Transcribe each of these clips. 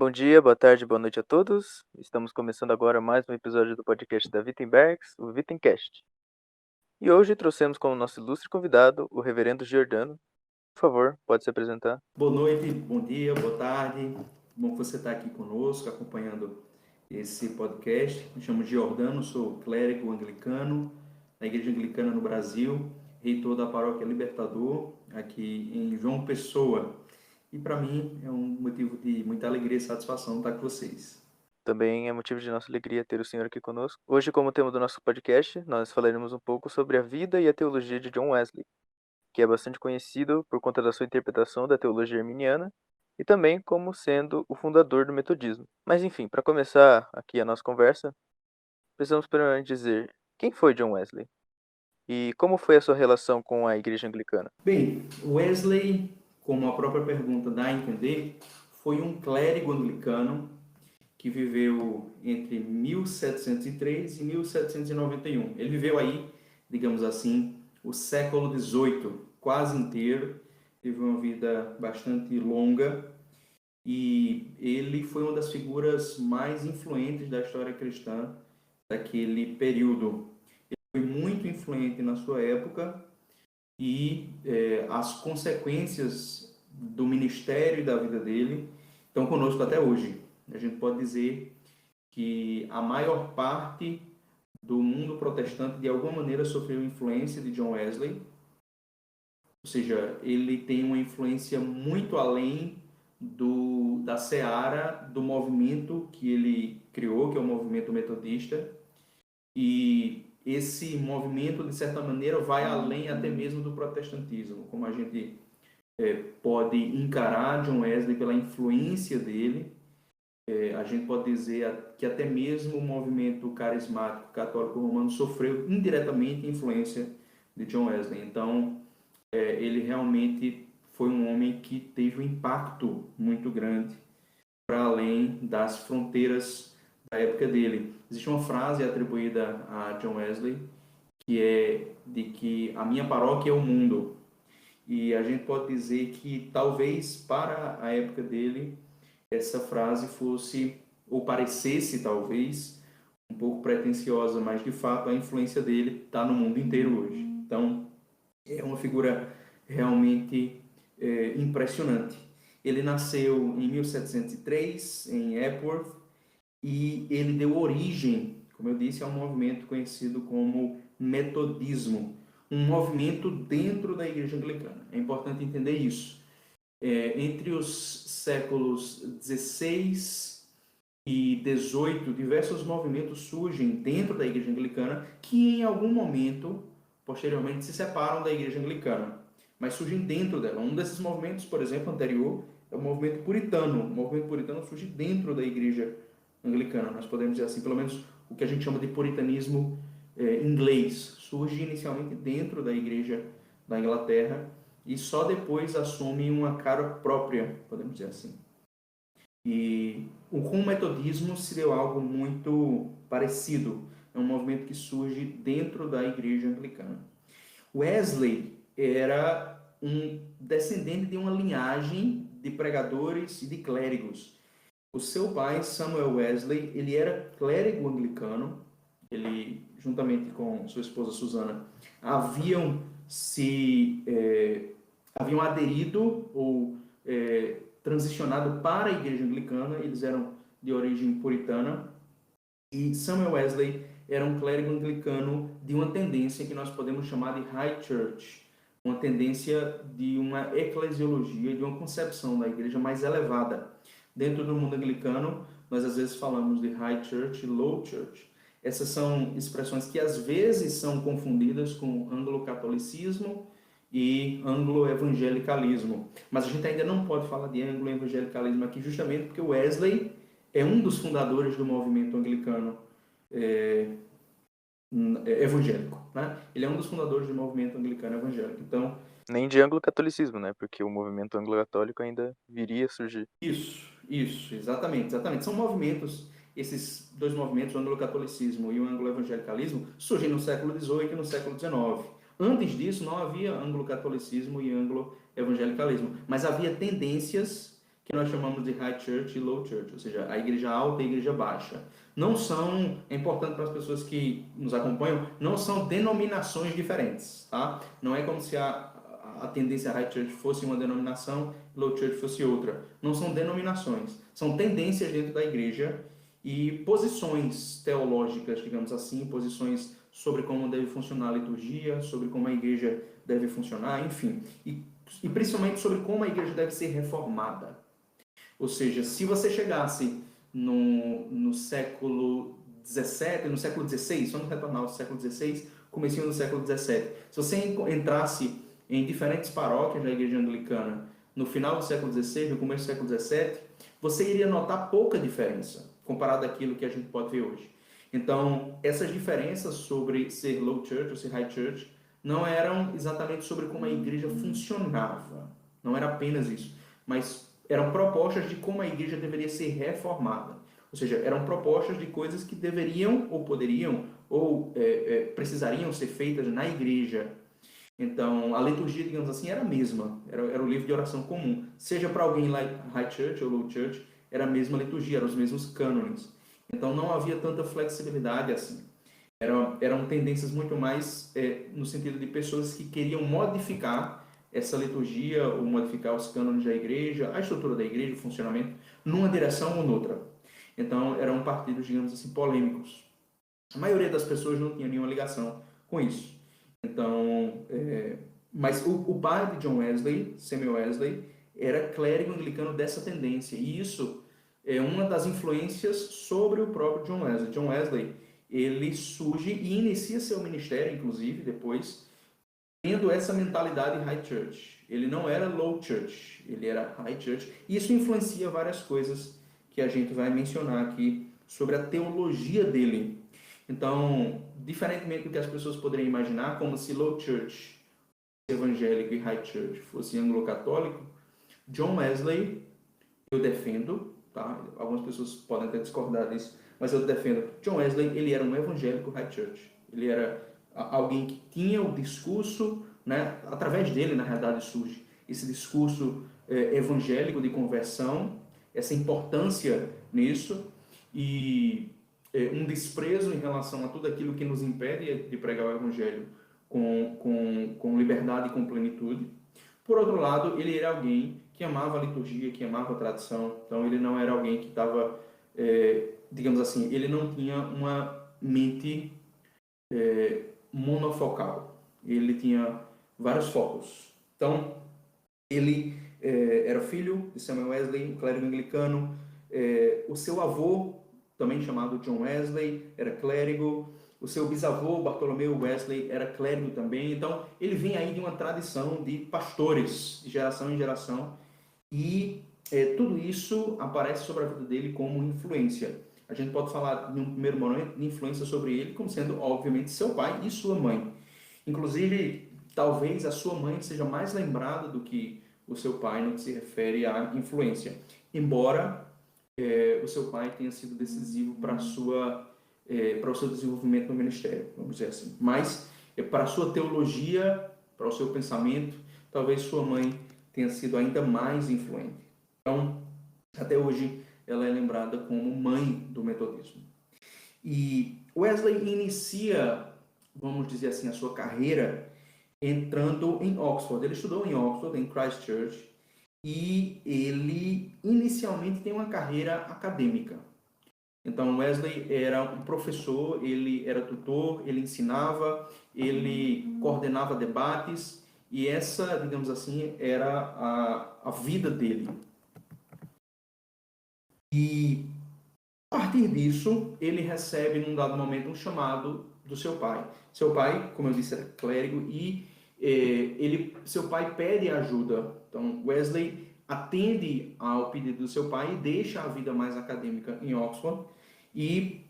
Bom dia, boa tarde, boa noite a todos. Estamos começando agora mais um episódio do podcast da Wittenbergs, o Wittencast. E hoje trouxemos como nosso ilustre convidado o reverendo Giordano. Por favor, pode se apresentar. Boa noite, bom dia, boa tarde. Bom que você está aqui conosco, acompanhando esse podcast. Me chamo Giordano, sou clérigo anglicano, na Igreja Anglicana no Brasil, reitor da Paróquia Libertador, aqui em João Pessoa. E para mim é um motivo de muita alegria e satisfação estar com vocês. Também é motivo de nossa alegria ter o senhor aqui conosco. Hoje, como tema do nosso podcast, nós falaremos um pouco sobre a vida e a teologia de John Wesley, que é bastante conhecido por conta da sua interpretação da teologia arminiana e também como sendo o fundador do metodismo. Mas enfim, para começar aqui a nossa conversa, precisamos primeiramente dizer quem foi John Wesley e como foi a sua relação com a Igreja Anglicana. Bem, Wesley, como a própria pergunta dá a entender, foi um clérigo anglicano que viveu entre 1703 e 1791. Ele viveu aí, digamos assim, o século XVIII quase inteiro, teve uma vida bastante longa e ele foi uma das figuras mais influentes da história cristã daquele período. Ele foi muito influente na sua época e as consequências do ministério e da vida dele estão conosco até hoje. A gente pode dizer que a maior parte do mundo protestante de alguma maneira sofreu influência de John Wesley, ou seja, ele tem uma influência muito além da seara do movimento que ele criou, que é o movimento metodista, e esse movimento, de certa maneira, vai além até mesmo do protestantismo, como a gente pode encarar John Wesley pela influência dele. A gente pode dizer que até mesmo o movimento carismático católico romano sofreu indiretamente influência de John Wesley. Então, ele realmente foi um homem que teve um impacto muito grande para além das fronteiras da época dele. Existe uma frase atribuída a John Wesley que é de que a minha paróquia é o mundo. E a gente pode dizer que talvez para a época dele essa frase fosse, ou parecesse talvez, um pouco pretensiosa, mas de fato a influência dele está no mundo inteiro hoje. Então, é uma figura realmente impressionante. Ele nasceu em 1703, em Epworth, e ele deu origem, como eu disse, a um movimento conhecido como metodismo, um movimento dentro da Igreja Anglicana. É importante entender isso. Entre os séculos XVI e XVIII, diversos movimentos surgem dentro da Igreja Anglicana que em algum momento, posteriormente, se separam da Igreja Anglicana, mas surgem dentro dela. Um desses movimentos, por exemplo, anterior, é o movimento puritano. O movimento puritano surge dentro da Igreja Anglicana, nós podemos dizer assim, pelo menos o que a gente chama de puritanismo inglês, surge inicialmente dentro da Igreja da Inglaterra, e só depois assume uma cara própria, podemos dizer assim. E com o metodismo se deu algo muito parecido. É um movimento que surge dentro da Igreja Anglicana. Wesley era um descendente de uma linhagem de pregadores e de clérigos. O seu pai, Samuel Wesley, ele era clérigo anglicano. Ele, juntamente com sua esposa Susana, haviam aderido ou transicionado para a igreja anglicana. Eles eram de origem puritana. E Samuel Wesley era um clérigo anglicano de uma tendência que nós podemos chamar de High Church, uma tendência de uma eclesiologia, de uma concepção da igreja mais elevada. Dentro do mundo anglicano, nós às vezes falamos de High Church e Low Church. Essas são expressões que às vezes são confundidas com anglo-catolicismo e anglo-evangelicalismo. Mas a gente ainda não pode falar de anglo-evangelicalismo aqui justamente porque Wesley é um dos fundadores do movimento anglicano evangélico, né? Ele é um dos fundadores do movimento anglicano evangélico. Então, Nem de anglo-catolicismo, né? Porque o movimento anglo-católico ainda viria a surgir. isso, exatamente. São movimentos, esses dois movimentos, o anglo-catolicismo e o anglo-evangelicalismo, surgem no século XVIII e no século XIX. Antes disso, não havia anglo-catolicismo e anglo-evangelicalismo, mas havia tendências que nós chamamos de High Church e Low Church, ou seja, a igreja alta e a igreja baixa. Não são, é importante para as pessoas que nos acompanham, não são denominações diferentes, tá? Não é como se a tendência High Church fosse uma denominação e Low Church fosse outra. Não são denominações, são tendências dentro da igreja e posições teológicas, digamos assim, posições sobre como deve funcionar a liturgia, sobre como a igreja deve funcionar, enfim. E principalmente sobre como a igreja deve ser reformada. Ou seja, se você chegasse no século XVII, no século XVI, vamos retornar ao século XVI, comecinho do século XVII, se você entrasse em diferentes paróquias da igreja anglicana no final do século XVI, no começo do século XVII, você iria notar pouca diferença comparado àquilo que a gente pode ver hoje. Então, essas diferenças sobre ser low church ou ser high church não eram exatamente sobre como a igreja funcionava, não era apenas isso, mas eram propostas de como a igreja deveria ser reformada. Ou seja, eram propostas de coisas que deveriam ou poderiam ou precisariam ser feitas na igreja. Então, a liturgia, digamos assim, era a mesma. Era o livro de oração comum. Seja para alguém lá high church ou low church, era a mesma liturgia, eram os mesmos cânones. Então, não havia tanta flexibilidade assim. Eram tendências muito mais no sentido de pessoas que queriam modificar essa liturgia ou modificar os cânones da igreja, a estrutura da igreja, o funcionamento, numa direção ou noutra. Então, eram partidos, digamos assim, polêmicos. A maioria das pessoas não tinha nenhuma ligação com isso. Então, mas o pai de John Wesley, Samuel Wesley, era clérigo anglicano dessa tendência. E isso é uma das influências sobre o próprio John Wesley. John Wesley, ele surge e inicia seu ministério, inclusive, depois, tendo essa mentalidade high church. Ele não era low church, ele era high church. E isso influencia várias coisas que a gente vai mencionar aqui sobre a teologia dele. Então, diferentemente do que as pessoas poderiam imaginar, como se low church, evangélico e high church fosse anglo-católico, John Wesley, eu defendo, tá? Algumas pessoas podem até discordar disso, mas eu defendo. John Wesley, ele era um evangélico high church. Ele era alguém que tinha o discurso, né? Através dele, na realidade, surge esse discurso evangélico de conversão, essa importância nisso e um desprezo em relação a tudo aquilo que nos impede de pregar o evangelho com liberdade e com plenitude. Por outro lado, ele era alguém que amava a liturgia, que amava a tradição. Então, ele não era alguém que estava, digamos assim, ele não tinha uma mente monofocal. Ele tinha vários focos. Então, ele era filho de Samuel Wesley, um clérigo anglicano. O seu avô, também chamado John Wesley, era clérigo. O seu bisavô, Bartolomeu Wesley, era clérigo também. Então, ele vem aí de uma tradição de pastores, de geração em geração. E tudo isso aparece sobre a vida dele como influência. A gente pode falar, em um primeiro momento, de influência sobre ele, como sendo, obviamente, seu pai e sua mãe. Inclusive, talvez a sua mãe seja mais lembrada do que o seu pai no que se refere à influência. Embora o seu pai tenha sido decisivo para o seu desenvolvimento no ministério, vamos dizer assim. Mas, para a sua teologia, para o seu pensamento, talvez sua mãe tenha sido ainda mais influente. Então, até hoje, ela é lembrada como mãe do metodismo. E Wesley inicia, vamos dizer assim, a sua carreira entrando em Oxford. Ele estudou em Oxford, em Christ Church, e ele inicialmente tem uma carreira acadêmica. Então, Wesley era um professor, ele era tutor, ele ensinava, ele coordenava debates, e essa, digamos assim, era a vida dele. E, a partir disso, ele recebe, num dado momento, um chamado do seu pai. Seu pai, como eu disse, era clérigo, e seu pai pede ajuda. Então, Wesley atende ao pedido do seu pai e deixa a vida mais acadêmica em Oxford e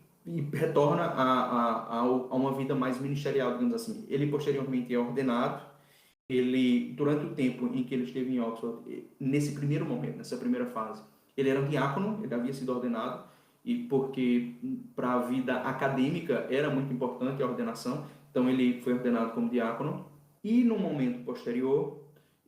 retorna a uma vida mais ministerial, digamos assim. Ele posteriormente é ordenado. Ele, durante o tempo em que ele esteve em Oxford, nesse primeiro momento, nessa primeira fase, ele era um diácono, ele havia sido ordenado, e porque para a vida acadêmica era muito importante a ordenação, então ele foi ordenado como diácono. E no momento posterior,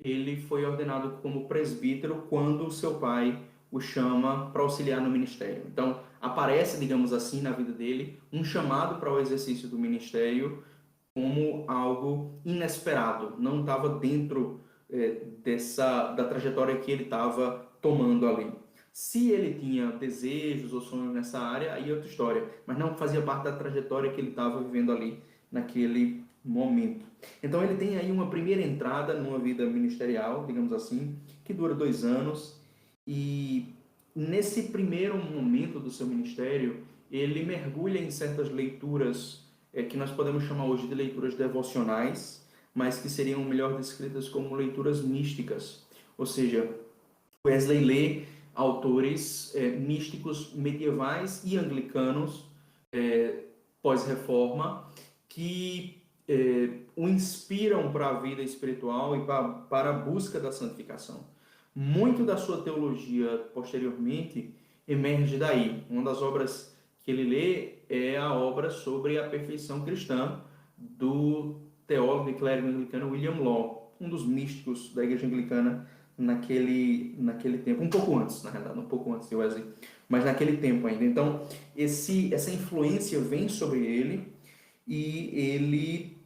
ele foi ordenado como presbítero quando seu pai o chama para auxiliar no ministério. Então, aparece, digamos assim, na vida dele um chamado para o exercício do ministério como algo inesperado, não estava dentro da trajetória que ele estava tomando ali. Se ele tinha desejos ou sonhos nessa área, aí é outra história, mas não fazia parte da trajetória que ele estava vivendo ali naquele momento. Então ele tem aí uma primeira entrada numa vida ministerial, digamos assim, que dura 2 anos, e nesse primeiro momento do seu ministério, ele mergulha em certas leituras que nós podemos chamar hoje de leituras devocionais, mas que seriam melhor descritas como leituras místicas. Ou seja, Wesley lê autores místicos medievais e anglicanos pós-reforma que o inspiram para a vida espiritual e para a busca da santificação. Muito da sua teologia posteriormente emerge daí. Uma das obras que ele lê é a obra sobre a perfeição cristã do teólogo e clérigo anglicano William Law, um dos místicos da igreja anglicana naquele tempo, um pouco antes, na realidade, um pouco antes de Wesley, mas naquele tempo ainda. Então, essa influência vem sobre ele e ele,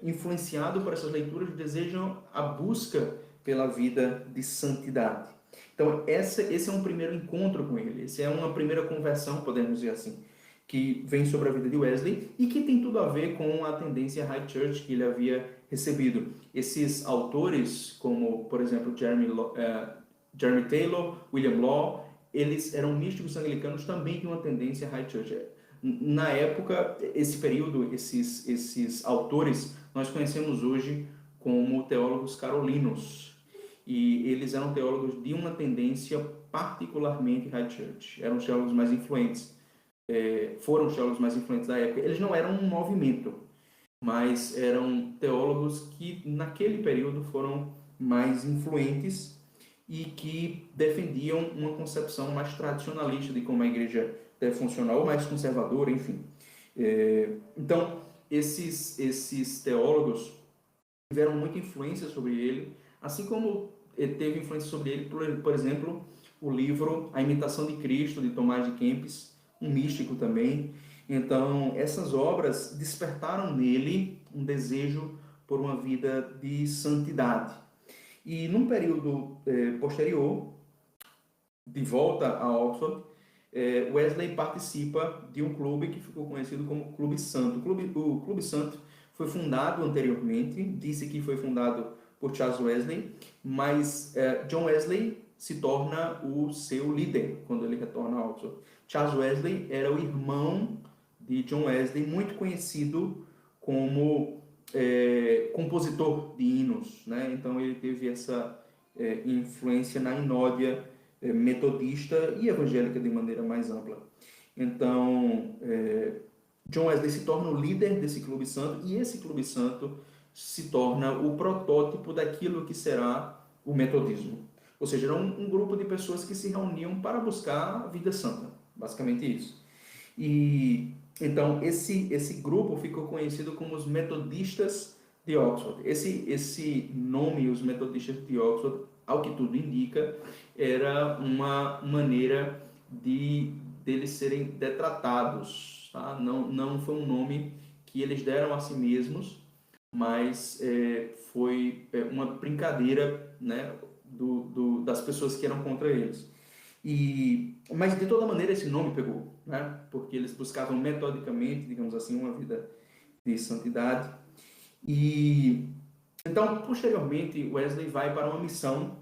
influenciado por essas leituras, deseja a busca pela vida de santidade. Então, esse é um primeiro encontro com ele, essa é uma primeira conversão, podemos dizer assim, que vem sobre a vida de Wesley e que tem tudo a ver com a tendência High Church que ele havia recebido. Esses autores, como, por exemplo, Jeremy Taylor, William Law, eles eram místicos anglicanos também de uma tendência High Church. Na época, esse período, esses autores, nós conhecemos hoje como teólogos carolinos. E eles eram teólogos de uma tendência particularmente High Church. Eram os teólogos mais influentes. Foram os teólogos mais influentes da época. Eles não eram um movimento, mas eram teólogos que naquele período foram mais influentes e que defendiam uma concepção mais tradicionalista de como a igreja deve funcionar, ou mais conservadora, enfim. Então, esses teólogos tiveram muita influência sobre ele, assim como teve influência sobre ele, por exemplo, o livro A Imitação de Cristo, de Tomás de Kempis, um místico também. Então, essas obras despertaram nele um desejo por uma vida de santidade. E num período posterior, de volta a Oxford, Wesley participa de um clube que ficou conhecido como Clube Santo. O Clube Santo foi fundado anteriormente, disse que foi fundado por Charles Wesley, mas John Wesley se torna o seu líder quando ele retorna a Oxford. Charles Wesley era o irmão de John Wesley, muito conhecido como compositor de hinos, né? Então ele teve essa influência na inódia metodista e evangélica de maneira mais ampla. Então, John Wesley se torna o líder desse Clube Santo e esse Clube Santo se torna o protótipo daquilo que será o metodismo. Ou seja, era um grupo de pessoas que se reuniam para buscar a vida santa, basicamente isso. E então esse grupo ficou conhecido como os Metodistas de Oxford. Esse nome, os Metodistas de Oxford, ao que tudo indica, era uma maneira deles serem detratados, tá? Não foi um nome que eles deram a si mesmos, mas foi uma brincadeira, né, das pessoas que eram contra eles. Mas de toda maneira esse nome pegou, né? Porque eles buscavam metodicamente, digamos assim, uma vida de santidade. E então, posteriormente, Wesley vai para uma missão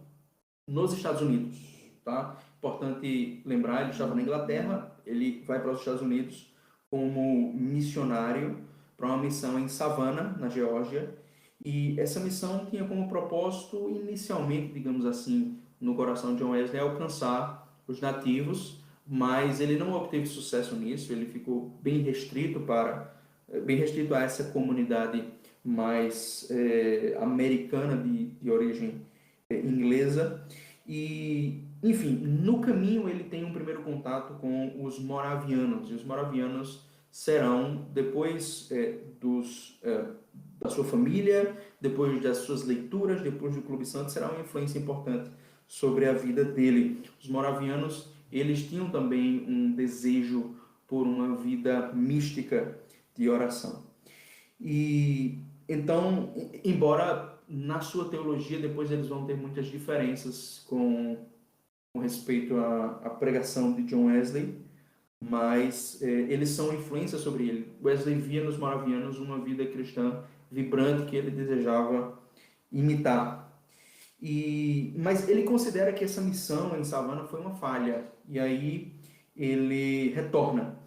nos Estados Unidos, tá? Importante lembrar, ele estava na Inglaterra, ele vai para os Estados Unidos como missionário para uma missão em Savannah, na Geórgia, e essa missão tinha como propósito, inicialmente, digamos assim, no coração de John Wesley, alcançar os nativos, mas ele não obteve sucesso nisso, ele ficou bem restrito a essa comunidade mais americana de origem inglesa. E, enfim, no caminho ele tem um primeiro contato com os moravianos, e os moravianos serão, depois da sua família, depois das suas leituras, depois do Clube Santo, será uma influência importante sobre a vida dele. Os moravianos, eles tinham também um desejo por uma vida mística de oração. E então, embora na sua teologia depois eles vão ter muitas diferenças com respeito à pregação de John Wesley, mas eles são influência sobre ele. Wesley via nos moravianos uma vida cristã vibrante que ele desejava imitar. Mas ele considera que essa missão em Savannah foi uma falha, e aí ele retorna.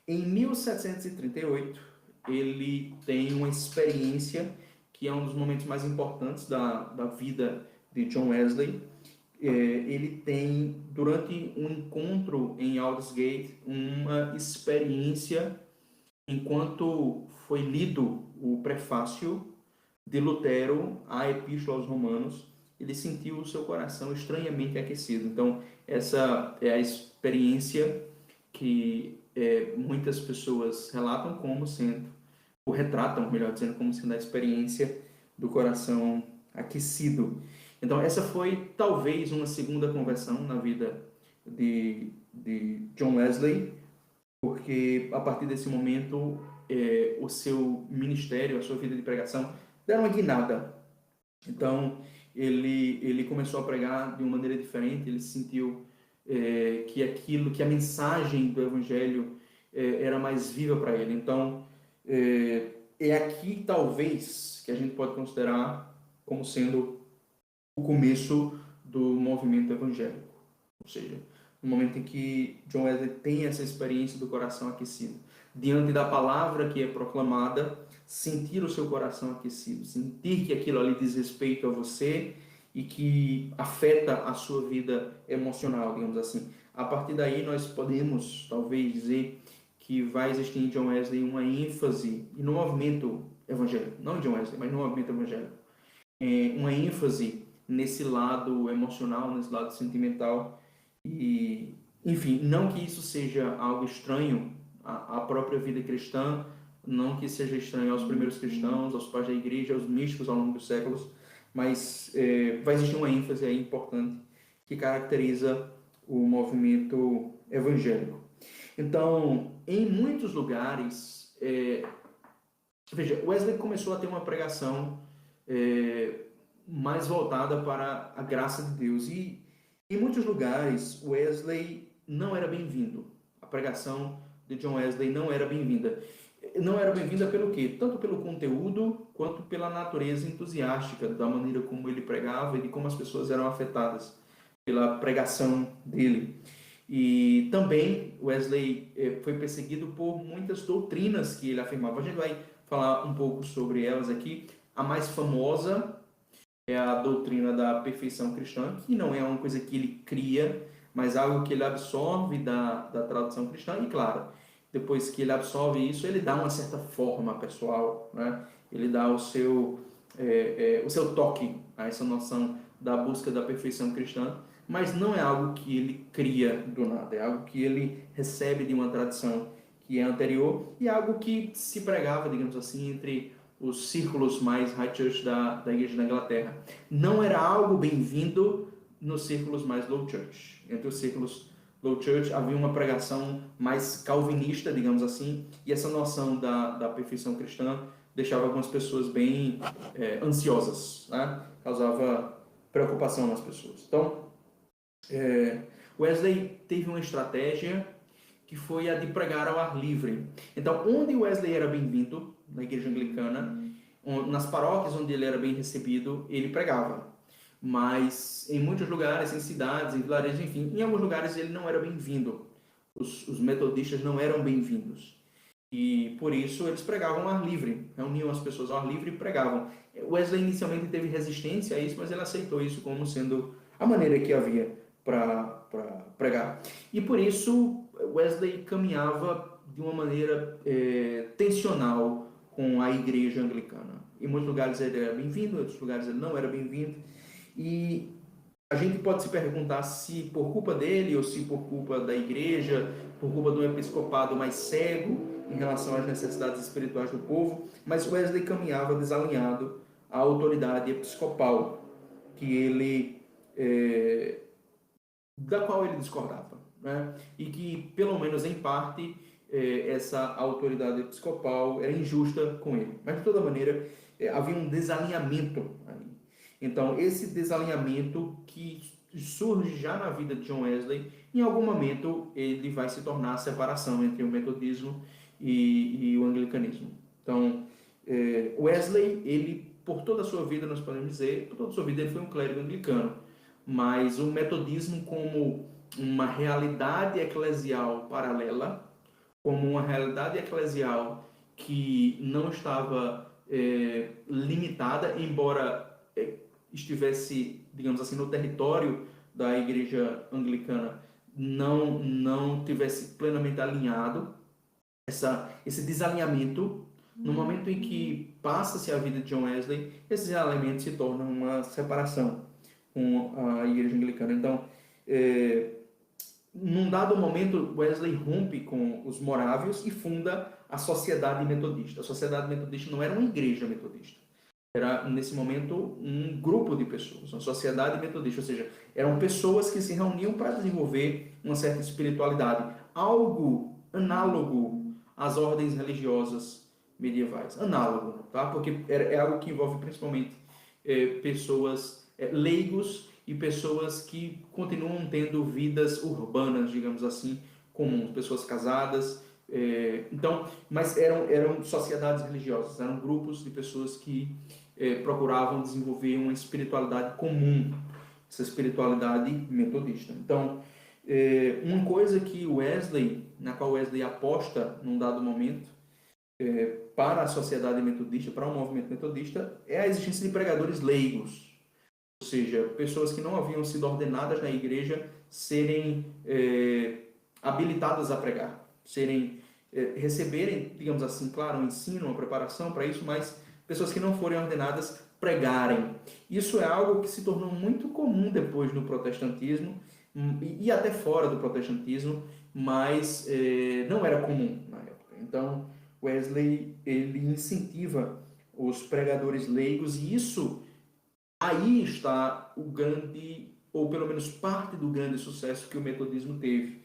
Em 1738, ele tem uma experiência que é um dos momentos mais importantes da vida de John Wesley. Ele tem, durante um encontro em Aldersgate, uma experiência enquanto foi lido o prefácio de Lutero à Epístola aos Romanos, ele sentiu o seu coração estranhamente aquecido. Então, essa é a experiência que muitas pessoas relatam como sendo, ou retratam, melhor dizendo, como sendo a experiência do coração aquecido. Então, essa foi talvez uma segunda conversão na vida de John Wesley, porque a partir desse momento o seu ministério, a sua vida de pregação, deram uma guinada. Então, ele começou a pregar de uma maneira diferente, ele sentiu que a mensagem do Evangelho era mais viva para ele. Então, é aqui, talvez, que a gente pode considerar como sendo o começo do movimento evangélico. Ou seja, no momento em que John Wesley tem essa experiência do coração aquecido, diante da palavra que é proclamada, sentir o seu coração aquecido, sentir que aquilo ali diz respeito a você e que afeta a sua vida emocional, digamos assim. A partir daí nós podemos, talvez, dizer que vai existir em John Wesley uma ênfase, e no movimento evangélico, não em John Wesley, mas no movimento evangélico, uma ênfase nesse lado emocional, nesse lado sentimental. E, enfim, não que isso seja algo estranho à própria vida cristã, não que seja estranho aos primeiros cristãos, aos pais da igreja, aos místicos ao longo dos séculos, mas vai existir uma ênfase aí importante que caracteriza o movimento evangélico. Então, em muitos lugares, veja, Wesley começou a ter uma pregação mais voltada para a graça de Deus. E em muitos lugares, Wesley não era bem-vindo. A pregação de John Wesley não era bem-vinda. Não era bem-vinda pelo quê? Tanto pelo conteúdo, quanto pela natureza entusiástica, da maneira como ele pregava e de como as pessoas eram afetadas pela pregação dele. E também Wesley foi perseguido por muitas doutrinas que ele afirmava. A gente vai falar um pouco sobre elas aqui. A mais famosa é a doutrina da perfeição cristã, que não é uma coisa que ele cria, mas algo que ele absorve da tradução cristã. E claro, depois que ele absorve isso, ele dá uma certa forma pessoal, né? Ele dá o seu toque a essa noção da busca da perfeição cristã, mas não é algo que ele cria do nada, é algo que ele recebe de uma tradição que é anterior e algo que se pregava, digamos assim, entre os círculos mais high church da Igreja da Inglaterra. Não era algo bem-vindo nos círculos mais low church. Entre os círculos low church havia uma pregação mais calvinista, digamos assim, e essa noção da perfeição cristã deixava algumas pessoas bem ansiosas, né? Causava preocupação nas pessoas. Então, Wesley teve uma estratégia que foi a de pregar ao ar livre. Então, onde Wesley era bem-vindo, na igreja anglicana, nas paróquias onde ele era bem recebido, ele pregava. Mas em muitos lugares, em cidades, em vilarejos, enfim, em alguns lugares ele não era bem-vindo. Os metodistas não eram bem-vindos. E por isso eles pregavam ao ar livre, reuniam as pessoas ao ar livre e pregavam. Wesley inicialmente teve resistência a isso, mas ele aceitou isso como sendo a maneira que havia para pregar. E por isso Wesley caminhava de uma maneira tensional com a igreja anglicana. Em muitos lugares ele era bem-vindo, em outros lugares ele não era bem-vindo. E A gente pode se perguntar se por culpa dele ou se por culpa da igreja, por culpa do episcopado mais cego em relação às necessidades espirituais do povo, mas Wesley caminhava desalinhado à autoridade episcopal que ele da qual ele discordava, né? E que, pelo menos em parte, essa autoridade episcopal era injusta com ele. Mas, de toda maneira, havia um desalinhamento aí. Então, esse desalinhamento que surge já na vida de John Wesley, em algum momento ele vai se tornar a separação entre o metodismo e o anglicanismo. Então, Wesley, ele, por toda a sua vida, nós podemos dizer, por toda a sua vida ele foi um clérigo anglicano, mas o metodismo como uma realidade eclesial paralela, como uma realidade eclesial que não estava limitada, embora estivesse, digamos assim, no território da igreja anglicana, não tivesse plenamente alinhado, esse desalinhamento, no momento em que passa-se a vida de John Wesley, esse desalinhamento se torna uma separação com a igreja anglicana. Então, num dado momento, Wesley rompe com os morávios e funda a Sociedade Metodista. A Sociedade Metodista não era uma igreja metodista. Era, nesse momento, um grupo de pessoas, uma sociedade metodista, ou seja, eram pessoas que se reuniam para desenvolver uma certa espiritualidade, algo análogo às ordens religiosas medievais. Análogo, tá? Porque é algo que envolve principalmente pessoas leigos e pessoas que continuam tendo vidas urbanas, digamos assim, comuns, pessoas casadas. Então, mas eram sociedades religiosas, eram grupos de pessoas que procuravam desenvolver uma espiritualidade comum, essa espiritualidade metodista. Então, uma coisa que Wesley, na qual Wesley aposta num dado momento, para a sociedade metodista, para o movimento metodista, é a existência de pregadores leigos, ou seja, pessoas que não haviam sido ordenadas na igreja serem habilitadas a pregar, receberem, digamos assim, claro, um ensino, uma preparação para isso, mas pessoas que não forem ordenadas pregarem. Isso é algo que se tornou muito comum depois no protestantismo e até fora do protestantismo, mas não era comum na época. Então, Wesley, ele incentiva os pregadores leigos e isso, aí está o grande, ou pelo menos parte do grande sucesso que o metodismo teve.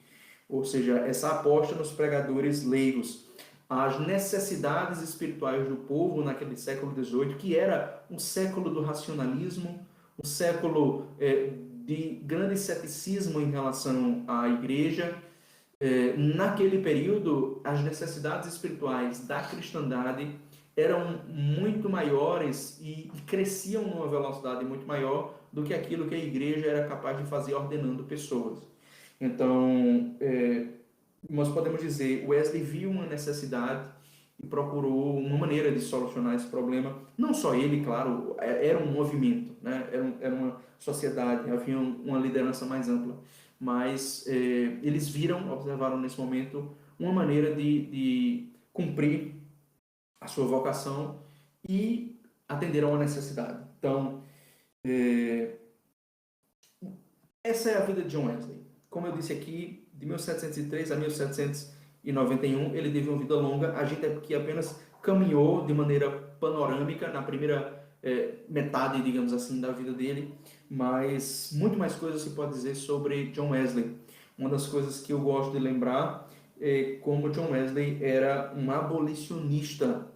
Ou seja, essa aposta nos pregadores leigos, as necessidades espirituais do povo naquele século XVIII, que era um século do racionalismo, um século de grande ceticismo em relação à igreja. Naquele período, as necessidades espirituais da cristandade eram muito maiores e cresciam numa velocidade muito maior do que aquilo que a igreja era capaz de fazer ordenando pessoas. Então, nós podemos dizer, Wesley viu uma necessidade e procurou uma maneira de solucionar esse problema. Não só ele, claro, era um movimento, né? Era uma sociedade, havia uma liderança mais ampla. Mas eles observaram nesse momento, uma maneira de cumprir a sua vocação e atender a uma necessidade. Então, essa é a vida de John Wesley. Como eu disse aqui, de 1703 a 1791, ele teve uma vida longa. A gente aqui apenas caminhou de maneira panorâmica na primeira metade, digamos assim, da vida dele, mas muito mais coisas se pode dizer sobre John Wesley. Uma das coisas que eu gosto de lembrar é como John Wesley era um abolicionista,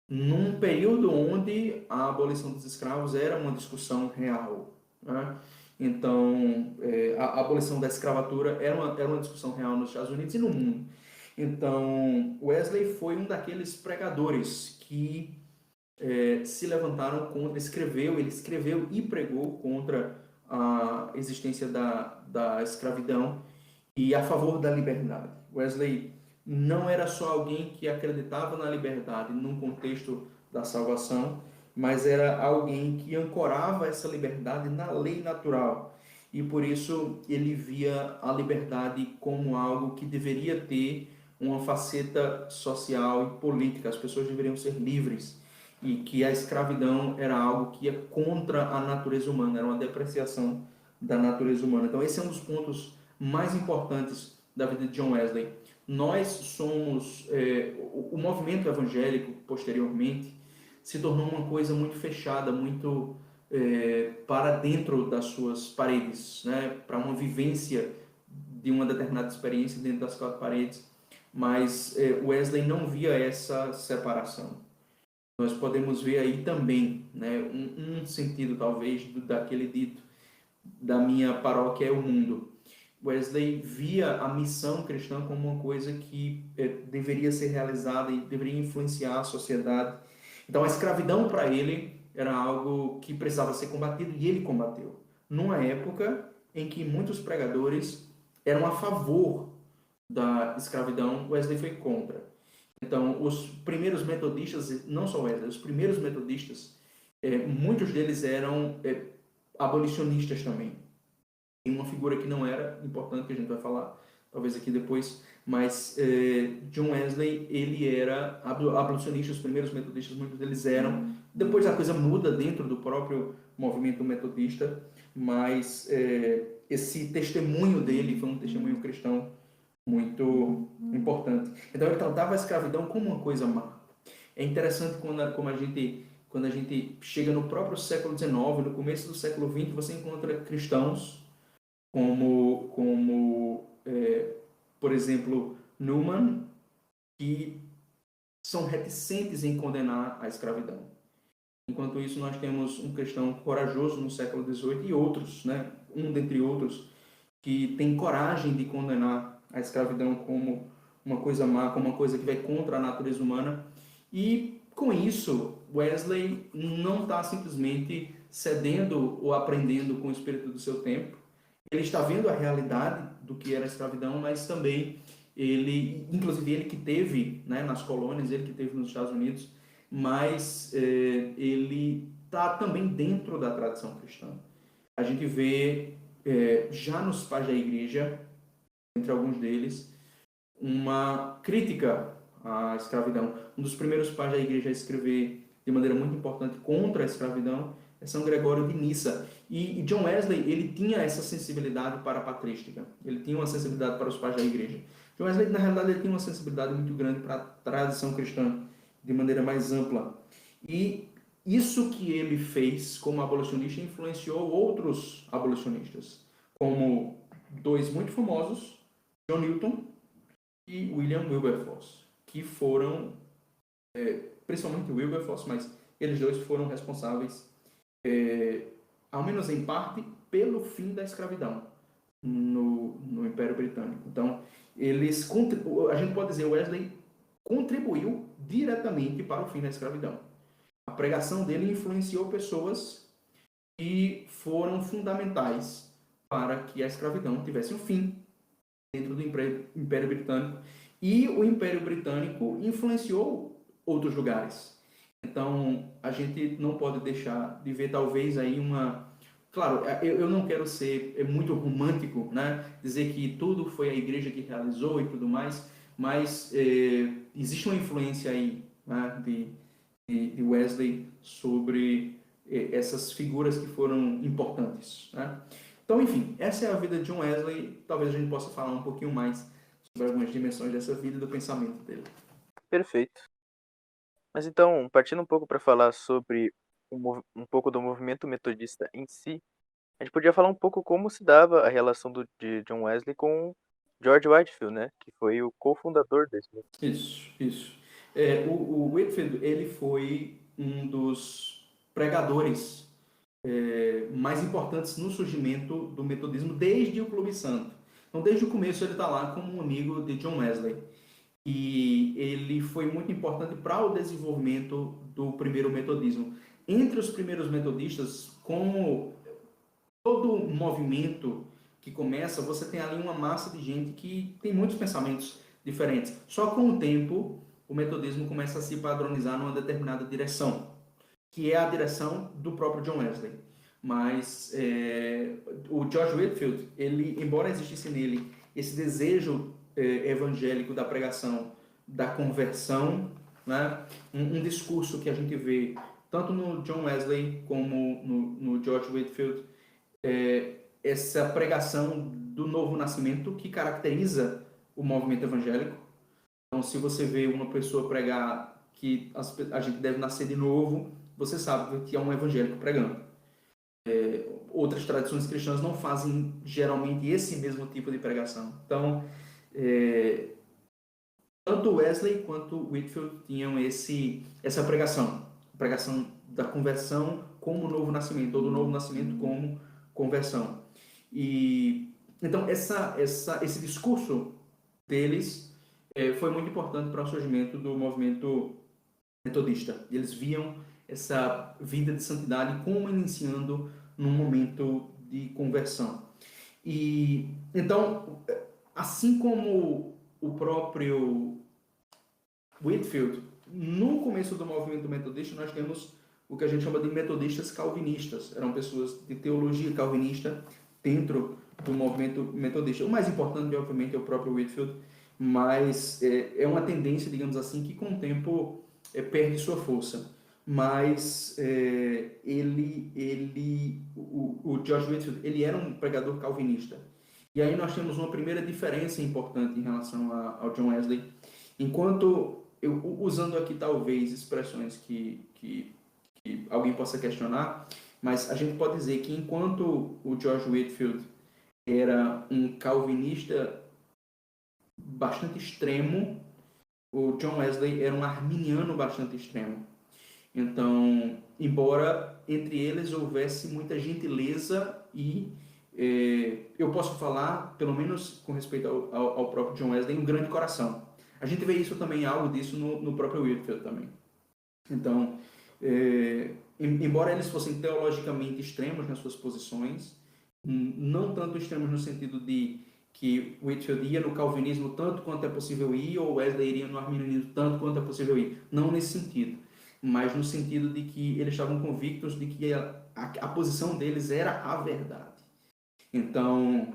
num período onde a abolição dos escravos era uma discussão real, né? Então, a abolição da escravatura era uma discussão real nos Estados Unidos e no mundo. Então, Wesley foi um daqueles pregadores que se levantaram contra, ele escreveu e pregou contra a existência da escravidão e a favor da liberdade. Wesley não era só alguém que acreditava na liberdade num contexto da salvação, mas era alguém que ancorava essa liberdade na lei natural. E por isso ele via a liberdade como algo que deveria ter uma faceta social e política. As pessoas deveriam ser livres. E que a escravidão era algo que ia contra a natureza humana, era uma depreciação da natureza humana. Então, esse é um dos pontos mais importantes da vida de John Wesley. Nós somos, o movimento evangélico, posteriormente, se tornou uma coisa muito fechada, muito para dentro das suas paredes, né? Para uma vivência de uma determinada experiência dentro das quatro paredes. Mas Wesley não via essa separação. Nós podemos ver aí também, né, um sentido talvez daquele dito, da minha paróquia é o mundo. Wesley via a missão cristã como uma coisa que deveria ser realizada e deveria influenciar a sociedade. Então a escravidão para ele era algo que precisava ser combatido e ele combateu. Numa época em que muitos pregadores eram a favor da escravidão, Wesley foi contra. Então, os primeiros metodistas, não só Wesley, os primeiros metodistas, muitos deles eram abolicionistas também. Tem uma figura que não era importante, que a gente vai falar talvez aqui depois, mas John Wesley, ele era abolicionista, os primeiros metodistas, muitos deles eram. Depois a coisa muda dentro do próprio movimento metodista, mas esse testemunho dele foi um testemunho cristão muito importante. Então ele tratava a escravidão como uma coisa má. É interessante quando a gente chega no próprio século XIX, no começo do século XX, você encontra cristãos por exemplo, Newman, que são reticentes em condenar a escravidão. Enquanto isso, nós temos um cristão corajoso no século XVIII e outros, né, um dentre outros, que tem coragem de condenar a escravidão como uma coisa má, como uma coisa que vai contra a natureza humana. E, com isso, Wesley não está simplesmente cedendo ou aprendendo com o espírito do seu tempo. Ele está vendo a realidade do que era a escravidão, mas também inclusive ele que teve, né, nas colônias, ele que teve nos Estados Unidos, mas ele está também dentro da tradição cristã. A gente vê já nos pais da igreja, entre alguns deles, uma crítica à escravidão. Um dos primeiros pais da igreja a escrever de maneira muito importante contra a escravidão é São Gregório de Nissa. E John Wesley, ele tinha essa sensibilidade para a patrística. Ele tinha uma sensibilidade para os pais da igreja. John Wesley, na realidade, ele tinha uma sensibilidade muito grande para a tradição cristã, de maneira mais ampla. E isso que ele fez como abolicionista influenciou outros abolicionistas, como dois muito famosos, John Newton e William Wilberforce, que foram, principalmente Wilberforce, mas eles dois foram responsáveis, ao menos em parte, pelo fim da escravidão no Império Britânico. Então, a gente pode dizer, Wesley contribuiu diretamente para o fim da escravidão. A pregação dele influenciou pessoas que foram fundamentais para que a escravidão tivesse um fim dentro do Império Britânico. E o Império Britânico influenciou outros lugares. Então, a gente não pode deixar de ver talvez aí uma... Claro, eu não quero ser muito romântico, né? Dizer que tudo foi a igreja que realizou e tudo mais, mas existe uma influência aí, né, de Wesley sobre essas figuras que foram importantes, né? Então, enfim, essa é a vida de John Wesley. Talvez a gente possa falar um pouquinho mais sobre algumas dimensões dessa vida e do pensamento dele. Perfeito. Mas então, partindo um pouco para falar sobre um pouco do movimento metodista em si, a gente podia falar um pouco como se dava a relação de John Wesley com George Whitefield, né? Que foi o cofundador desse movimento. Isso. O Whitefield, ele foi um dos pregadores mais importantes no surgimento do metodismo desde o Clube Santo. Então, desde o começo, ele está lá como um amigo de John Wesley. E ele foi muito importante para o desenvolvimento do primeiro metodismo. Entre os primeiros metodistas, como todo movimento que começa, você tem ali uma massa de gente que tem muitos pensamentos diferentes. Só com o tempo, o metodismo começa a se padronizar numa determinada direção, que é a direção do próprio John Wesley. Mas o George Whitefield, ele, embora existisse nele esse desejo evangélico da pregação, da conversão, né? Um discurso que a gente vê tanto no John Wesley como no George Whitefield, essa pregação do novo nascimento que caracteriza o movimento evangélico. Então, se você vê uma pessoa pregar que a gente deve nascer de novo, você sabe que é um evangélico pregando. Outras tradições cristãs não fazem geralmente esse mesmo tipo de pregação. Então, tanto Wesley quanto Whitefield tinham essa pregação, a pregação da conversão como novo nascimento, ou do novo nascimento como conversão. E então esse discurso deles foi muito importante para o surgimento do movimento metodista. Eles viam essa vida de santidade como iniciando num momento de conversão. E então, assim como o próprio Whitefield, no começo do movimento metodista, nós temos o que a gente chama de metodistas calvinistas. Eram pessoas de teologia calvinista dentro do movimento metodista. O mais importante, obviamente, é o próprio Whitefield, mas é uma tendência, digamos assim, que com o tempo perde sua força. Mas o George Whitefield, ele era um pregador calvinista. E aí nós temos uma primeira diferença importante em relação ao John Wesley. Enquanto, usando aqui talvez expressões que alguém possa questionar, mas a gente pode dizer que enquanto o George Whitefield era um calvinista bastante extremo, o John Wesley era um arminiano bastante extremo. Então, embora entre eles houvesse muita gentileza e eu posso falar, pelo menos com respeito ao próprio John Wesley, um grande coração. A gente vê isso também, algo disso no próprio Whitefield também. Então, embora eles fossem teologicamente extremos nas suas posições, não tanto extremos no sentido de que Whitefield ia no calvinismo tanto quanto é possível ir, ou Wesley iria no arminianismo tanto quanto é possível ir. Não nesse sentido, mas no sentido de que eles estavam convictos de que a posição deles era a verdade. Então,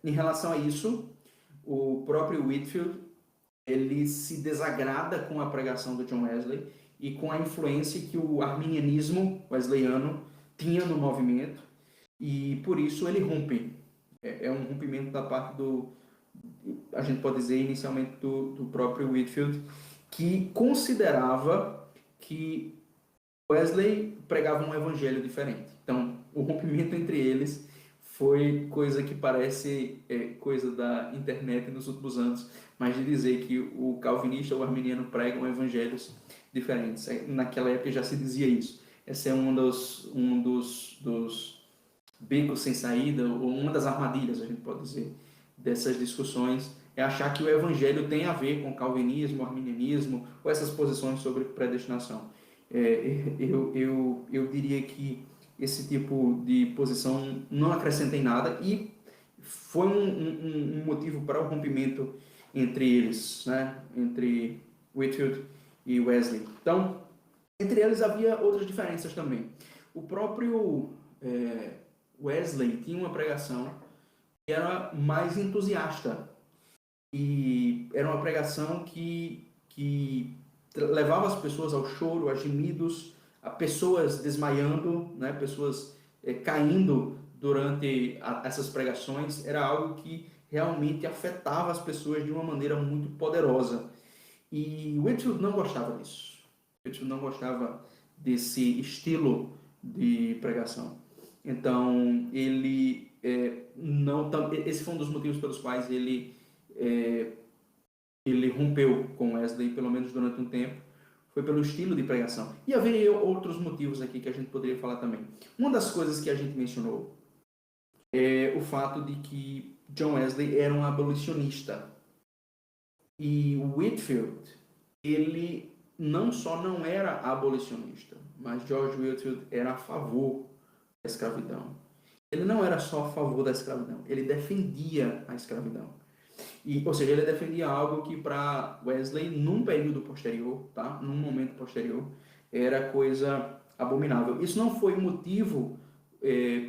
em relação a isso, o próprio Whitefield, ele se desagrada com a pregação do John Wesley e com a influência que o arminianismo wesleyano tinha no movimento, e por isso ele rompe. É um rompimento da parte a gente pode dizer inicialmente do próprio Whitefield, que considerava que Wesley pregava um evangelho diferente. Então, o rompimento entre eles foi coisa que parece coisa da internet nos últimos anos, mas de dizer que o calvinista ou o arminiano pregam evangelhos diferentes. Naquela época já se dizia isso. Esse é um dos becos sem saída, ou uma das armadilhas, a gente pode dizer, dessas discussões, é achar que o evangelho tem a ver com calvinismo, arminianismo, ou essas posições sobre predestinação. Eu diria que esse tipo de posição não acrescenta em nada e foi um motivo para o rompimento entre eles, né? Entre Whitefield e Wesley. Então, entre eles havia outras diferenças também. O próprio Wesley tinha uma pregação que era mais entusiasta e era uma pregação que levava as pessoas ao choro, a gemidos, a pessoas desmaiando, né? Pessoas caindo durante essas pregações. Era algo que realmente afetava as pessoas de uma maneira muito poderosa. E Whitefield não gostava disso. Whitefield não gostava desse estilo de pregação. Então, ele esse foi um dos motivos pelos quais ele rompeu com Wesley, pelo menos durante um tempo, foi pelo estilo de pregação. E haveria outros motivos aqui que a gente poderia falar também. Uma das coisas que a gente mencionou é o fato de que John Wesley era um abolicionista. E Whitefield, ele não só não era abolicionista, mas George Whitefield era a favor da escravidão. Ele não era só a favor da escravidão, ele defendia a escravidão. Ou seja, ele defendia algo que para Wesley, num período posterior, tá? Num momento posterior, era coisa abominável. Isso não foi motivo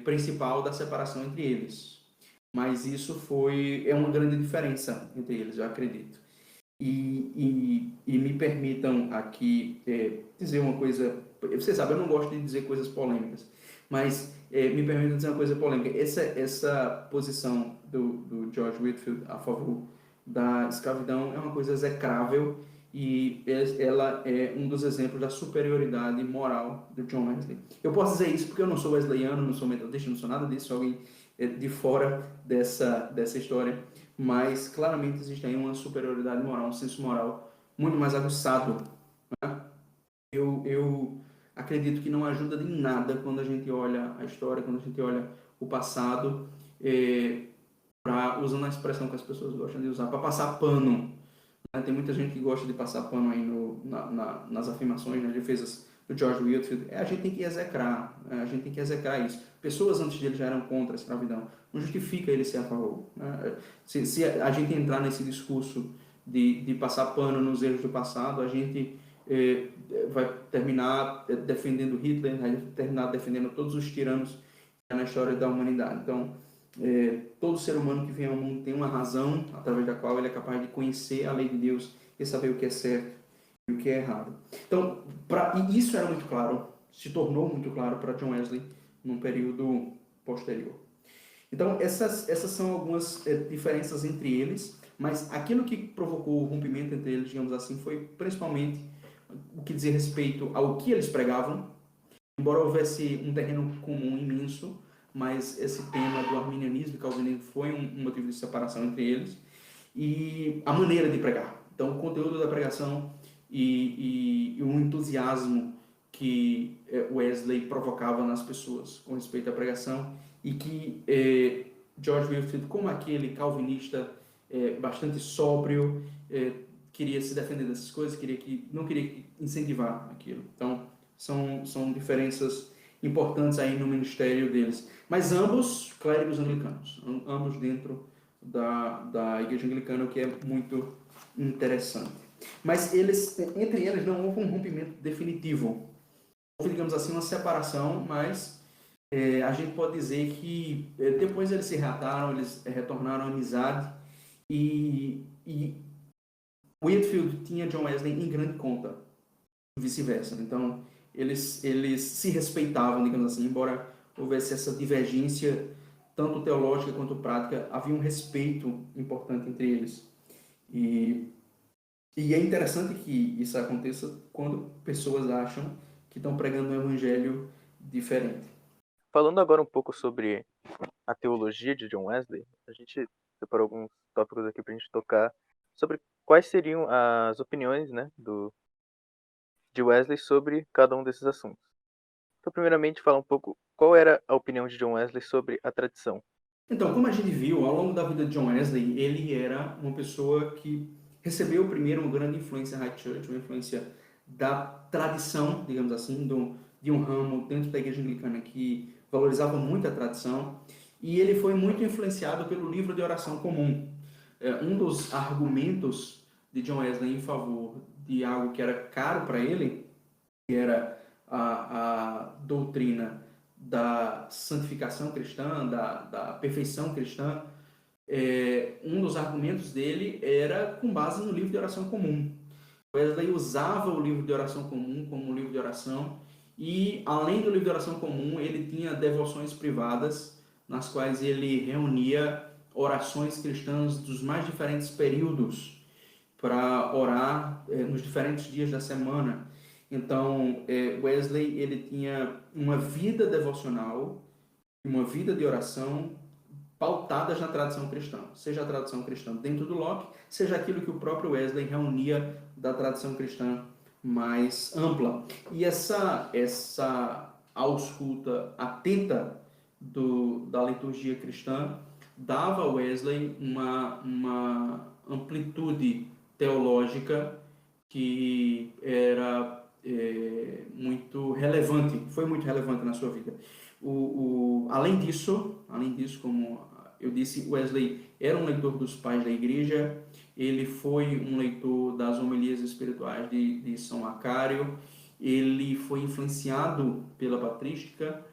principal da separação entre eles, mas isso é uma grande diferença entre eles, eu acredito. E me permitam aqui dizer uma coisa. Você sabe, eu não gosto de dizer coisas polêmicas, mas me permita dizer uma coisa polêmica. Essa posição do George Whitefield a favor da escravidão é uma coisa execrável e ela é um dos exemplos da superioridade moral do John Wesley. Eu posso dizer isso porque eu não sou wesleyano, não sou metodista, não sou nada disso, sou alguém de fora dessa história, mas claramente existe aí uma superioridade moral, um senso moral muito mais aguçado. Eu acredito que não ajuda em nada quando a gente olha a história, quando a gente olha o passado, usando a expressão que as pessoas gostam de usar, para passar pano. Né? Tem muita gente que gosta de passar pano aí nas afirmações, nas defesas do George Whitefield. A gente tem que execrar, a gente tem que execrar isso. Pessoas antes dele já eram contra a escravidão. Não justifica ele ser a favor. Né? Se a gente entrar nesse discurso de passar pano nos erros do passado, a gente vai terminar defendendo Hitler, vai terminar defendendo todos os tiranos na história da humanidade. Então, todo ser humano que vem ao mundo tem uma razão através da qual ele é capaz de conhecer a lei de Deus e saber o que é certo e o que é errado. Então, e isso era muito claro, se tornou muito claro para John Wesley num período posterior. Então, essas são algumas diferenças entre eles, mas aquilo que provocou o rompimento entre eles, digamos assim, foi principalmente o que dizia respeito ao que eles pregavam, embora houvesse um terreno comum imenso, mas esse tema do arminianismo e calvinismo foi um motivo de separação entre eles, e a maneira de pregar. Então, o conteúdo da pregação e o entusiasmo que Wesley provocava nas pessoas com respeito à pregação, e que George Whitefield, como aquele calvinista bastante sóbrio, queria se defender dessas coisas, não queria incentivar aquilo. Então, são diferenças importantes aí no ministério deles. Mas ambos clérigos anglicanos, ambos dentro da igreja anglicana, o que é muito interessante. Mas entre eles não houve um rompimento definitivo. Houve, digamos assim, uma separação, mas a gente pode dizer que depois eles se reataram, eles retornaram à amizade, e Whitefield tinha John Wesley em grande conta, vice-versa. Então, eles se respeitavam, digamos assim, embora houvesse essa divergência, tanto teológica quanto prática, havia um respeito importante entre eles. E é interessante que isso aconteça quando pessoas acham que estão pregando um evangelho diferente. Falando agora um pouco sobre a teologia de John Wesley, a gente separou alguns tópicos aqui para a gente tocar sobre quais seriam as opiniões, né, de Wesley sobre cada um desses assuntos. Então, primeiramente, falar um pouco qual era a opinião de John Wesley sobre a tradição. Então, como a gente viu, ao longo da vida de John Wesley, ele era uma pessoa que recebeu primeiro uma grande influência High Church, uma influência da tradição, digamos assim, de um ramo dentro da igreja anglicana que valorizava muito a tradição, e ele foi muito influenciado pelo livro de oração comum. Um dos argumentos de John Wesley em favor de algo que era caro para ele, que era a doutrina da santificação cristã, da perfeição cristã, um dos argumentos dele era com base no livro de oração comum. Wesley usava o livro de oração comum como um livro de oração, e além do livro de oração comum, ele tinha devoções privadas, nas quais ele reunia orações cristãs dos mais diferentes períodos para orar nos diferentes dias da semana. Então, Wesley ele tinha uma vida devocional, uma vida de oração pautadas na tradição cristã, seja a tradição cristã dentro do Locke, seja aquilo que o próprio Wesley reunia da tradição cristã mais ampla. E essa ausculta atenta da liturgia cristã dava a Wesley uma amplitude teológica que era muito relevante, foi muito relevante na sua vida. Além disso, como eu disse, Wesley era um leitor dos pais da igreja, ele foi um leitor das homilias espirituais de São Macário, ele foi influenciado pela patrística,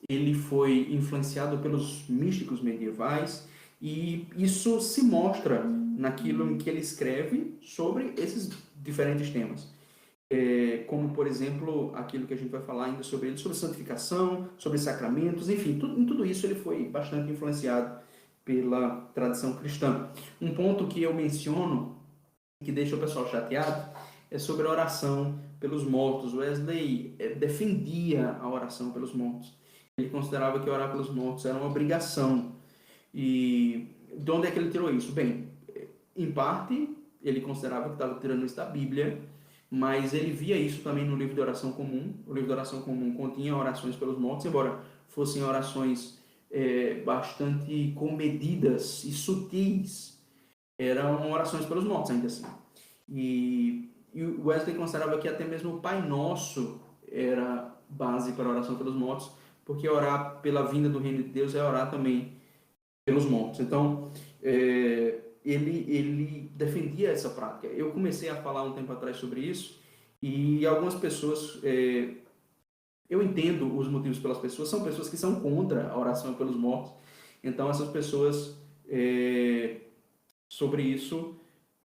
ele foi influenciado pelos místicos medievais, e isso se mostra naquilo em que ele escreve sobre esses diferentes temas. como, por exemplo, aquilo que a gente vai falar ainda sobre ele, sobre santificação, sobre sacramentos, enfim, em tudo isso ele foi bastante influenciado pela tradição cristã. Um ponto que eu menciono, que deixa o pessoal chateado, é sobre a oração pelos mortos. Wesley defendia a oração pelos mortos. Ele considerava que orar pelos mortos era uma obrigação. E de onde é que ele tirou isso? Bem, em parte, ele considerava que estava tirando isso da Bíblia, mas ele via isso também no livro de oração comum. O livro de oração comum continha orações pelos mortos, embora fossem orações bastante comedidas e sutis, eram orações pelos mortos ainda assim. E Wesley considerava que até mesmo o Pai Nosso era base para a oração pelos mortos, porque orar pela vinda do reino de Deus é orar também pelos mortos. Então, ele defendia essa prática. Eu comecei a falar um tempo atrás sobre isso, e algumas pessoas, eu entendo os motivos pelas pessoas, são pessoas que são contra a oração pelos mortos. Então, essas pessoas, sobre isso,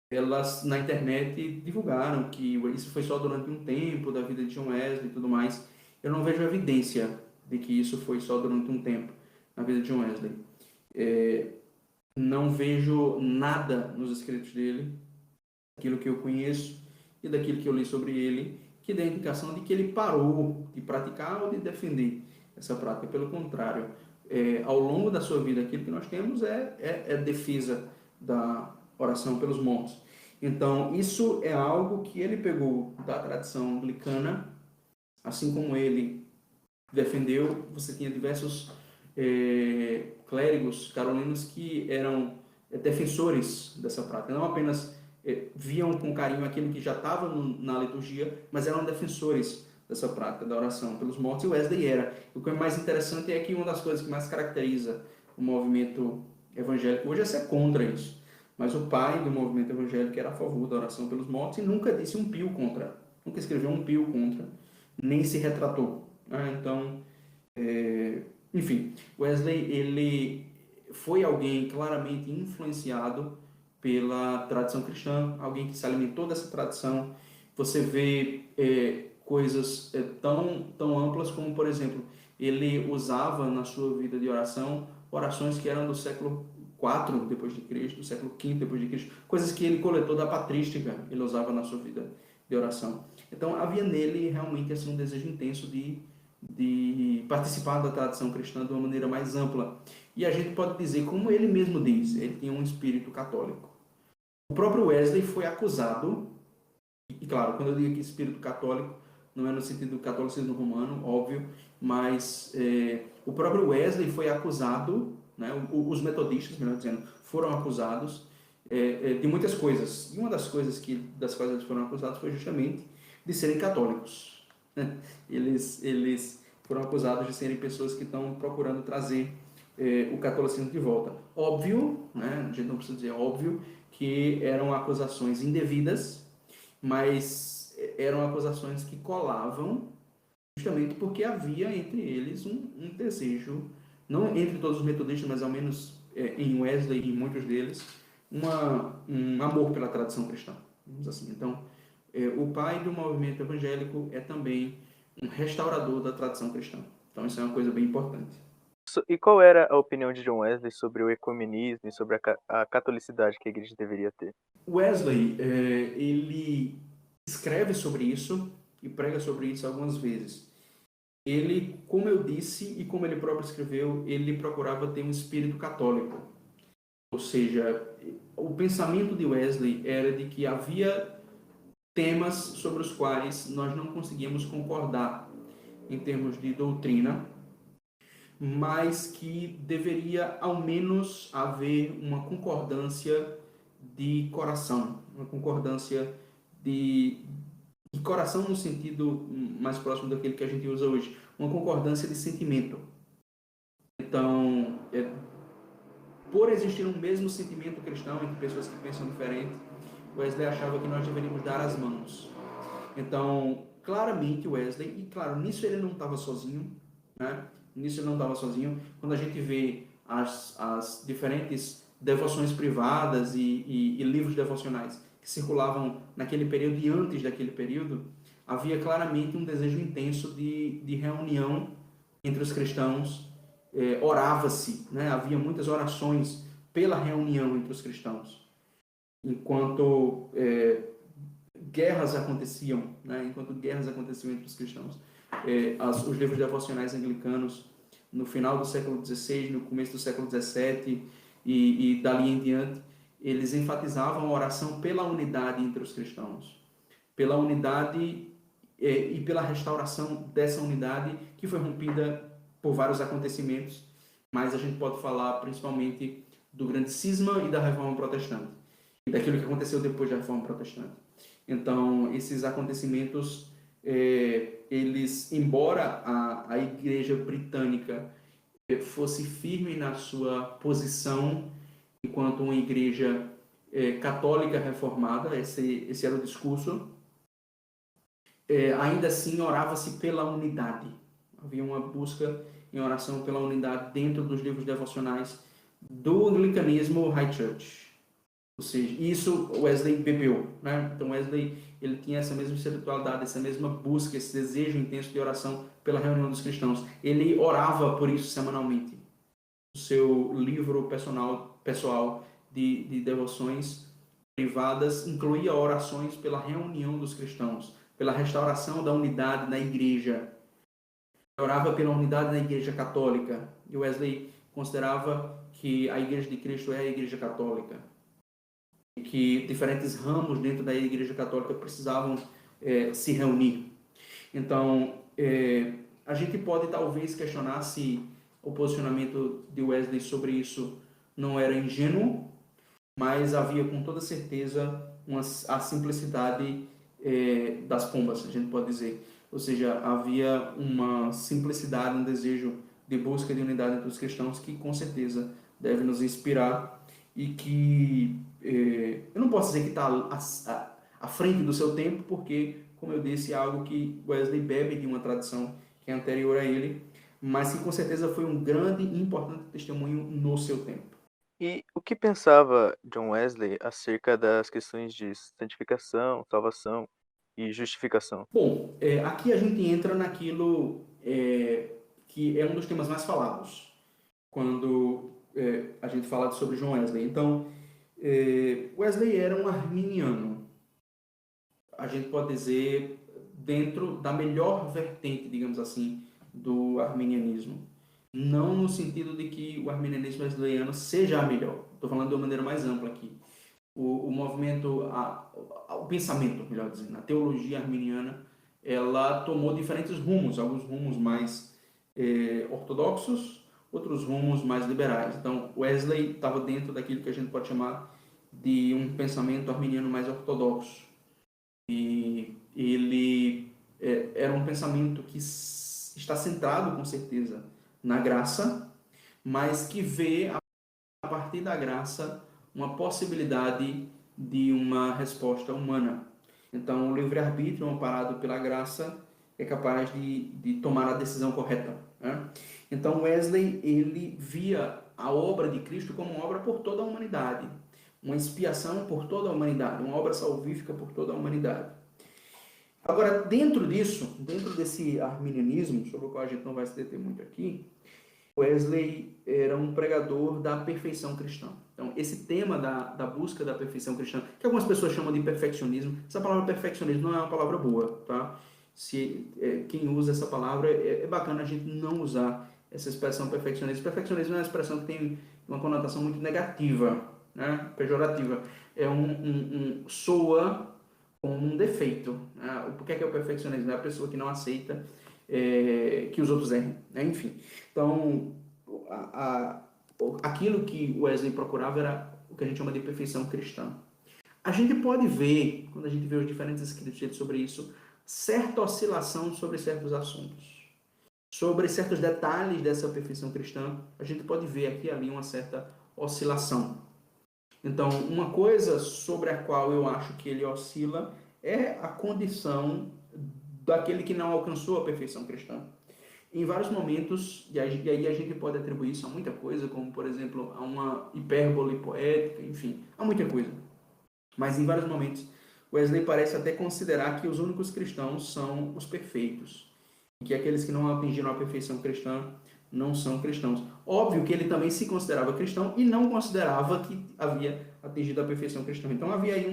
elas na internet divulgaram que isso foi só durante um tempo da vida de John Wesley e tudo mais. Eu não vejo evidência de que isso foi só durante um tempo na vida de John Wesley. Não vejo nada nos escritos dele, daquilo que eu conheço e daquilo que eu li sobre ele, que dê indicação de que ele parou de praticar ou de defender essa prática. Pelo contrário, ao longo da sua vida, aquilo que nós temos é defesa da oração pelos mortos. Então, isso é algo que ele pegou da tradição anglicana, assim como ele defendeu. Você tinha diversos clérigos carolinos que eram defensores dessa prática, não apenas viam com carinho aquilo que já estava na liturgia, mas eram defensores dessa prática da oração pelos mortos, e Wesley era. O que é mais interessante é que uma das coisas que mais caracteriza o movimento evangélico hoje é ser contra isso. Mas o pai do movimento evangélico era a favor da oração pelos mortos e nunca disse um pio contra, nunca escreveu um pio contra, nem se retratou. Então, enfim, Wesley ele foi alguém claramente influenciado pela tradição cristã, alguém que se alimentou dessa tradição. Você vê coisas tão amplas como, por exemplo, ele usava na sua vida de oração orações que eram do século IV depois de Cristo, do século V depois de Cristo, coisas que ele coletou da patrística, ele usava na sua vida de oração. Então havia nele realmente assim um desejo intenso de participar da tradição cristã de uma maneira mais ampla. E a gente pode dizer, como ele mesmo diz, ele tinha um espírito católico. O próprio Wesley foi acusado, e claro, quando eu digo aqui espírito católico, não é no sentido do catolicismo romano, óbvio, mas o próprio Wesley foi acusado, né, os metodistas, melhor dizendo, foram acusados de muitas coisas. E uma das coisas das quais eles foram acusados foi justamente de serem católicos. Eles foram acusados de serem pessoas que estão procurando trazer o catolicismo de volta. Óbvio, né, a gente não precisa dizer óbvio, que eram acusações indevidas, mas eram acusações que colavam justamente porque havia entre eles um desejo, não entre todos os metodistas, mas ao menos em Wesley e em muitos deles, um amor pela tradição cristã, vamos assim. Então, o pai do movimento evangélico é também um restaurador da tradição cristã. Então, isso é uma coisa bem importante. E qual era a opinião de John Wesley sobre o ecumenismo e sobre a catolicidade que a igreja deveria ter? Wesley, ele escreve sobre isso e prega sobre isso algumas vezes. Ele, como eu disse e como ele próprio escreveu, ele procurava ter um espírito católico. Ou seja, o pensamento de Wesley era de que havia temas sobre os quais nós não conseguíamos concordar em termos de doutrina, mas que deveria ao menos haver uma concordância de coração, uma concordância de coração no sentido mais próximo daquele que a gente usa hoje, uma concordância de sentimento. Então, por existir um mesmo sentimento cristão entre pessoas que pensam diferente, Wesley achava que nós deveríamos dar as mãos. Então, claramente Wesley, e claro, nisso ele não estava sozinho, né? Nisso ele não estava sozinho. Quando a gente vê as diferentes devoções privadas e livros devocionais que que circulavam naquele período e antes daquele período, havia claramente um desejo intenso de reunião entre os cristãos. Orava-se, né? Havia muitas orações pela reunião entre os cristãos. Enquanto guerras aconteciam, né? Enquanto guerras aconteciam entre os cristãos, os livros devocionais anglicanos, no final do século XVI, no começo do século XVII e dali em diante, eles enfatizavam a oração pela unidade entre os cristãos, pela unidade e pela restauração dessa unidade que foi rompida por vários acontecimentos, mas a gente pode falar principalmente do grande cisma e da Reforma Protestante, e daquilo que aconteceu depois da Reforma Protestante. Então, esses acontecimentos, eles, embora a Igreja Britânica fosse firme na sua posição enquanto uma igreja católica reformada, esse era o discurso, ainda assim orava-se pela unidade. Havia uma busca em oração pela unidade dentro dos livros devocionais do anglicanismo High Church. Ou seja, isso Wesley bebeu, né? Então Wesley, ele tinha essa mesma espiritualidade, essa mesma busca, esse desejo intenso de oração pela reunião dos cristãos. Ele orava por isso semanalmente. O seu livro pessoal de devoções privadas incluía orações pela reunião dos cristãos, pela restauração da unidade na igreja. Orava pela unidade na igreja católica. E Wesley considerava que a igreja de Cristo é a igreja católica. E que diferentes ramos dentro da igreja católica precisavam se reunir. Então, a gente pode talvez questionar se o posicionamento de Wesley sobre isso não era ingênuo, mas havia com toda certeza a simplicidade das pombas, a gente pode dizer. Ou seja, havia uma simplicidade, um desejo de busca de unidade entre os cristãos que com certeza deve nos inspirar e que eu não posso dizer que está à frente do seu tempo, porque, como eu disse, é algo que Wesley bebe de uma tradição que é anterior a ele, mas que com certeza foi um grande e importante testemunho no seu tempo. E o que pensava John Wesley acerca das questões de santificação, salvação e justificação? Bom, aqui a gente entra naquilo que é um dos temas mais falados quando a gente fala sobre John Wesley. Então, Wesley era um arminiano. A gente pode dizer dentro da melhor vertente, digamos assim, do arminianismo. Não no sentido de que o arminianismo wesleyano seja a melhor. Estou falando de uma maneira mais ampla aqui. O movimento, o pensamento, melhor dizendo, a teologia arminiana, ela tomou diferentes rumos, alguns rumos mais ortodoxos, outros rumos mais liberais. Então, Wesley estava dentro daquilo que a gente pode chamar de um pensamento arminiano mais ortodoxo. E ele era um pensamento que está centrado, com certeza, na graça, mas que vê, a partir da graça, uma possibilidade de uma resposta humana. Então, o livre-arbítrio, amparado pela graça, é capaz de tomar a decisão correta, né? Então, Wesley, ele via a obra de Cristo como uma obra por toda a humanidade, uma expiação por toda a humanidade, uma obra salvífica por toda a humanidade. Agora, dentro disso, dentro desse arminianismo, sobre o qual a gente não vai se deter muito aqui, Wesley era um pregador da perfeição cristã. Então, esse tema da busca da perfeição cristã, que algumas pessoas chamam de perfeccionismo, essa palavra perfeccionismo não é uma palavra boa, tá? Quem usa essa palavra, é bacana a gente não usar essa expressão perfeccionismo. Perfeccionismo é uma expressão que tem uma conotação muito negativa, né? Pejorativa. Soa como um defeito, né? Por que é o perfeccionismo? É a pessoa que não aceita que os outros errem, né? Enfim. Então, aquilo que Wesley procurava era o que a gente chama de perfeição cristã. A gente pode ver, quando a gente vê os diferentes escritos dele sobre isso, certa oscilação sobre certos assuntos. Sobre certos detalhes dessa perfeição cristã, a gente pode ver aqui e ali uma certa oscilação. Então, uma coisa sobre a qual eu acho que ele oscila é a condição daquele que não alcançou a perfeição cristã. Em vários momentos, e aí a gente pode atribuir isso a muita coisa, como, por exemplo, a uma hipérbole poética, enfim, a muita coisa. Mas em vários momentos, Wesley parece até considerar que os únicos cristãos são os perfeitos, e que aqueles que não atingiram a perfeição cristã não são cristãos. Óbvio que ele também se considerava cristão e não considerava que havia atingido a perfeição cristã. Então havia aí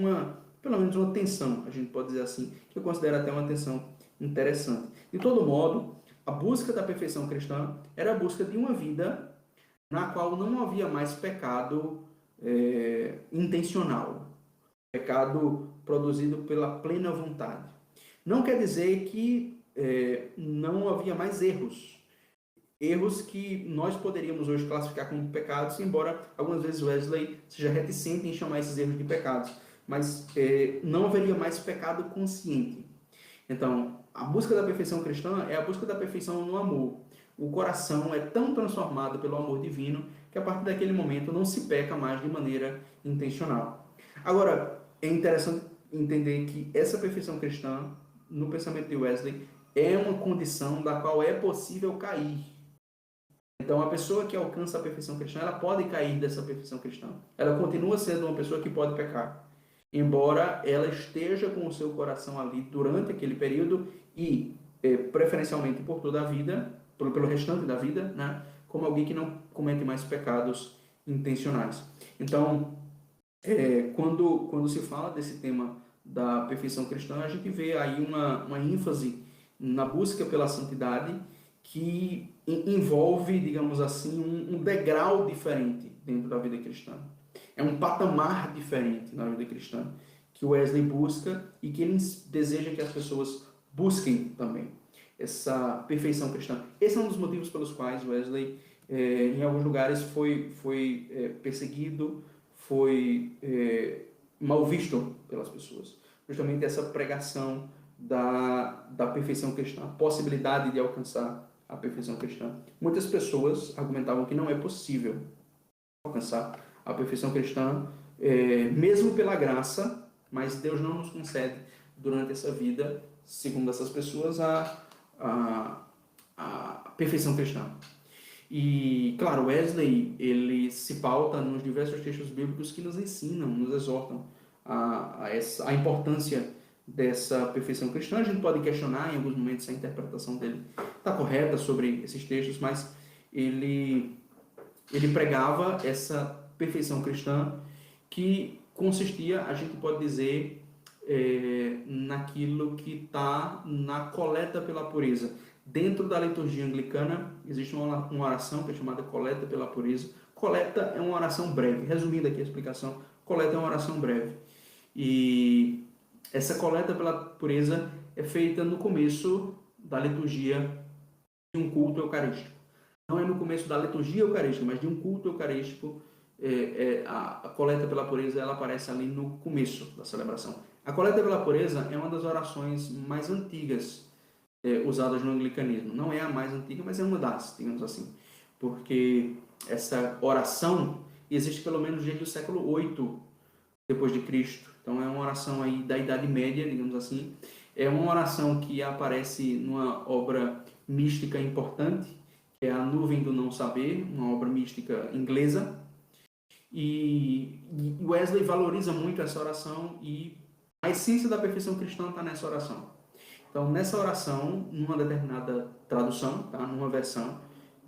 pelo menos uma tensão, a gente pode dizer assim, que eu considero até uma tensão interessante. De todo modo, a busca da perfeição cristã era a busca de uma vida na qual não havia mais pecado intencional, pecado produzido pela plena vontade. Não quer dizer que não havia mais erros que nós poderíamos hoje classificar como pecados, embora algumas vezes Wesley seja reticente em chamar esses erros de pecados, mas não haveria mais pecado consciente. Então, a busca da perfeição cristã é a busca da perfeição no amor. O coração é tão transformado pelo amor divino que a partir daquele momento não se peca mais de maneira intencional. Agora, é interessante entender que essa perfeição cristã, no pensamento de Wesley, é uma condição da qual é possível cair. Então, a pessoa que alcança a perfeição cristã, ela pode cair dessa perfeição cristã. Ela continua sendo uma pessoa que pode pecar, embora ela esteja com o seu coração ali durante aquele período e, preferencialmente por toda a vida, pelo restante da vida, né, como alguém que não comete mais pecados intencionais. Então, quando se fala desse tema da perfeição cristã, a gente vê aí uma ênfase na busca pela santidade que envolve, digamos assim, um degrau diferente dentro da vida cristã. É um patamar diferente na vida cristã que Wesley busca e que ele deseja que as pessoas busquem também essa perfeição cristã. Esse é um dos motivos pelos quais Wesley, em alguns lugares, foi perseguido, foi mal visto pelas pessoas. Justamente essa pregação da perfeição cristã, a possibilidade de alcançar a perfeição cristã. Muitas pessoas argumentavam que não é possível alcançar a perfeição cristã, mesmo pela graça, mas Deus não nos concede durante essa vida, segundo essas pessoas, a perfeição cristã. E, claro, Wesley, ele se pauta nos diversos textos bíblicos que nos ensinam, nos exortam a importância dessa perfeição cristã. A gente pode questionar em alguns momentos se a interpretação dele está correta sobre esses textos, mas ele pregava essa perfeição cristã que consistia, a gente pode dizer, naquilo que está na coleta pela pureza. Dentro da liturgia anglicana, existe uma oração que é chamada coleta pela pureza. Coleta é uma oração breve. Resumindo aqui a explicação, coleta é uma oração breve. E essa coleta pela pureza é feita no começo da liturgia de um culto eucarístico. Não é no começo da liturgia eucarística, mas de um culto eucarístico. A coleta pela pureza ela aparece ali no começo da celebração. A coleta pela pureza é uma das orações mais antigas usadas no anglicanismo. Não é a mais antiga, mas é uma das, digamos assim. Porque essa oração existe pelo menos desde o século 8 depois de Cristo. Então é uma oração aí da Idade Média, digamos assim. É uma oração que aparece numa obra mística importante, que é A Nuvem do Não Saber, uma obra mística inglesa. E Wesley valoriza muito essa oração e a essência da perfeição cristã está nessa oração. Então, nessa oração, numa determinada tradução, tá? Numa versão,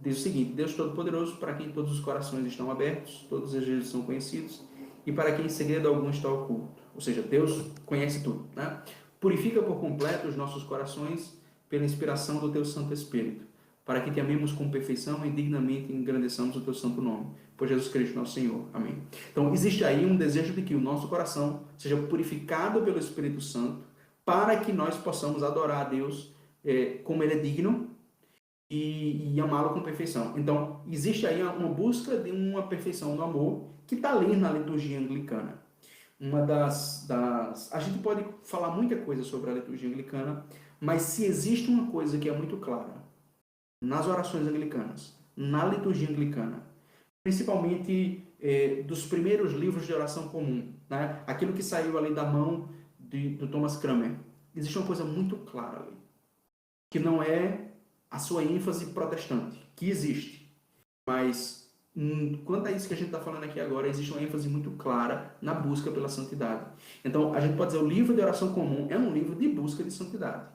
diz o seguinte: Deus Todo-Poderoso, para quem todos os corações estão abertos, todos os desejos são conhecidos, e para quem em segredo algum está oculto. Ou seja, Deus conhece tudo. Né? Purifica por completo os nossos corações pela inspiração do Teu Santo Espírito, para que te amemos com perfeição e dignamente engrandeçamos o Teu santo nome. Por Jesus Cristo, nosso Senhor. Amém. Então, existe aí um desejo de que o nosso coração seja purificado pelo Espírito Santo, para que nós possamos adorar a Deus como Ele é digno e amá-lo com perfeição. Então, existe aí uma busca de uma perfeição no amor que está ali na liturgia anglicana. A gente pode falar muita coisa sobre a liturgia anglicana, mas se existe uma coisa que é muito clara nas orações anglicanas, na liturgia anglicana, principalmente dos primeiros livros de oração comum, né? Aquilo que saiu ali da mão do Thomas Cranmer, existe uma coisa muito clara ali, que não é a sua ênfase protestante, que existe, mas quanto a isso que a gente está falando aqui agora, existe uma ênfase muito clara na busca pela santidade. Então, a gente pode dizer, o livro de oração comum é um livro de busca de santidade.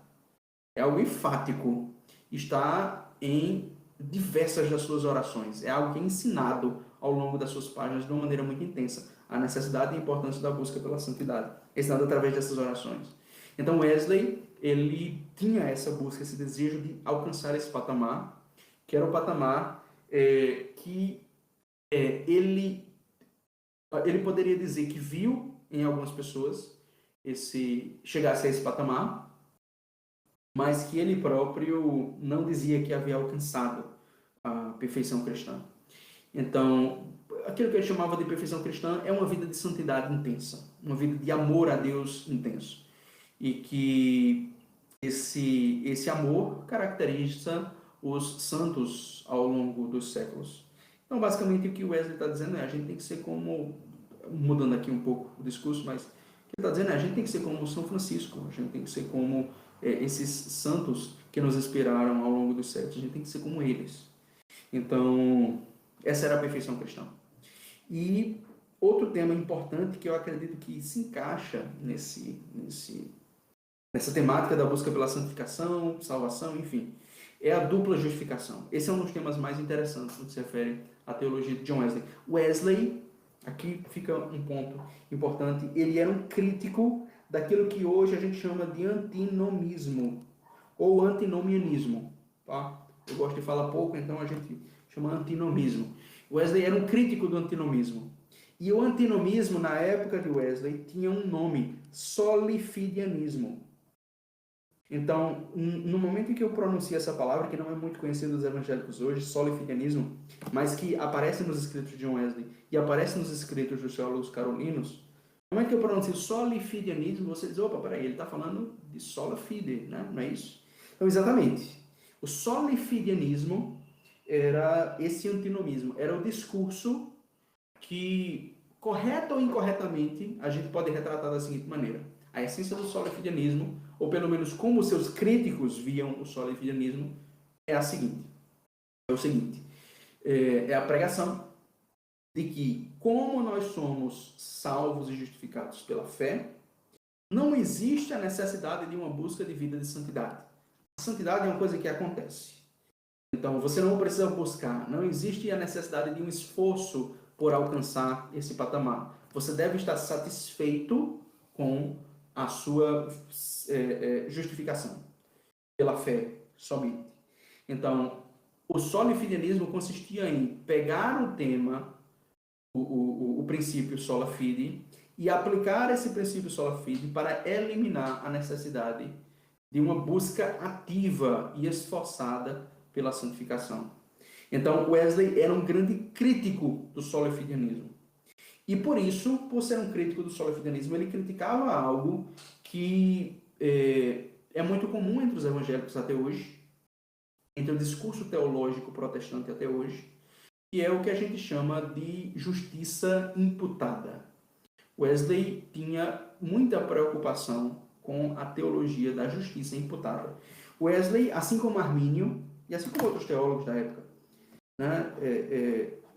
É algo enfático. Está em diversas das suas orações. É algo que é ensinado ao longo das suas páginas de uma maneira muito intensa. A necessidade e a importância da busca pela santidade. Ensinado através dessas orações. Então, Wesley, ele tinha essa busca, esse desejo de alcançar esse patamar, que era o patamar que ele poderia dizer que viu em algumas pessoas chegasse a esse patamar, mas que ele próprio não dizia que havia alcançado a perfeição cristã. Então, aquilo que ele chamava de perfeição cristã é uma vida de santidade intensa, uma vida de amor a Deus intenso. E que esse amor caracteriza os santos ao longo dos séculos. Então, basicamente, o que o Wesley está dizendo a gente tem que ser como, mudando aqui um pouco o discurso, mas o que ele está dizendo a gente tem que ser como São Francisco, a gente tem que ser como esses santos que nos inspiraram ao longo dos séculos, a gente tem que ser como eles. Então, essa era a perfeição cristã. E outro tema importante que eu acredito que se encaixa nessa temática da busca pela santificação, salvação, enfim, é a dupla justificação. Esse é um dos temas mais interessantes no que se refere à teologia de John Wesley. Wesley, aqui fica um ponto importante, ele era um crítico daquilo que hoje a gente chama de antinomismo, ou antinomianismo. Tá? Eu gosto de falar pouco, então a gente chama antinomismo. Wesley era um crítico do antinomismo. E o antinomismo, na época de Wesley, tinha um nome, solifidianismo. Então, no momento em que eu pronuncio essa palavra, que não é muito conhecida dos evangélicos hoje, solifidianismo, mas que aparece nos escritos de John Wesley e aparece nos escritos dos teólogos carolinos, no momento que eu pronuncio solifidianismo, você diz, opa, peraí, ele está falando de sola fide, né? Não é isso? Então, exatamente. O solifidianismo era esse antinomismo, era o discurso que, correto ou incorretamente, a gente pode retratar da seguinte maneira. A essência do solifidianismo, ou pelo menos como seus críticos viam o solifidianismo, é a seguinte. É o seguinte. É a pregação de que, como nós somos salvos e justificados pela fé, não existe a necessidade de uma busca de vida de santidade. A santidade é uma coisa que acontece. Então, você não precisa buscar. Não existe a necessidade de um esforço por alcançar esse patamar. Você deve estar satisfeito com a sua justificação pela fé somente. Então, o solifidianismo consistia em pegar o tema, o princípio sola fide, e aplicar esse princípio sola fide para eliminar a necessidade de uma busca ativa e esforçada pela santificação. Então, Wesley era um grande crítico do solifidianismo. E por isso, por ser um crítico do solifidianismo, ele criticava algo que é muito comum entre os evangélicos até hoje, entre o discurso teológico protestante até hoje, que é o que a gente chama de justiça imputada. Wesley tinha muita preocupação com a teologia da justiça imputada. Wesley, assim como Armínio, e assim como outros teólogos da época, né,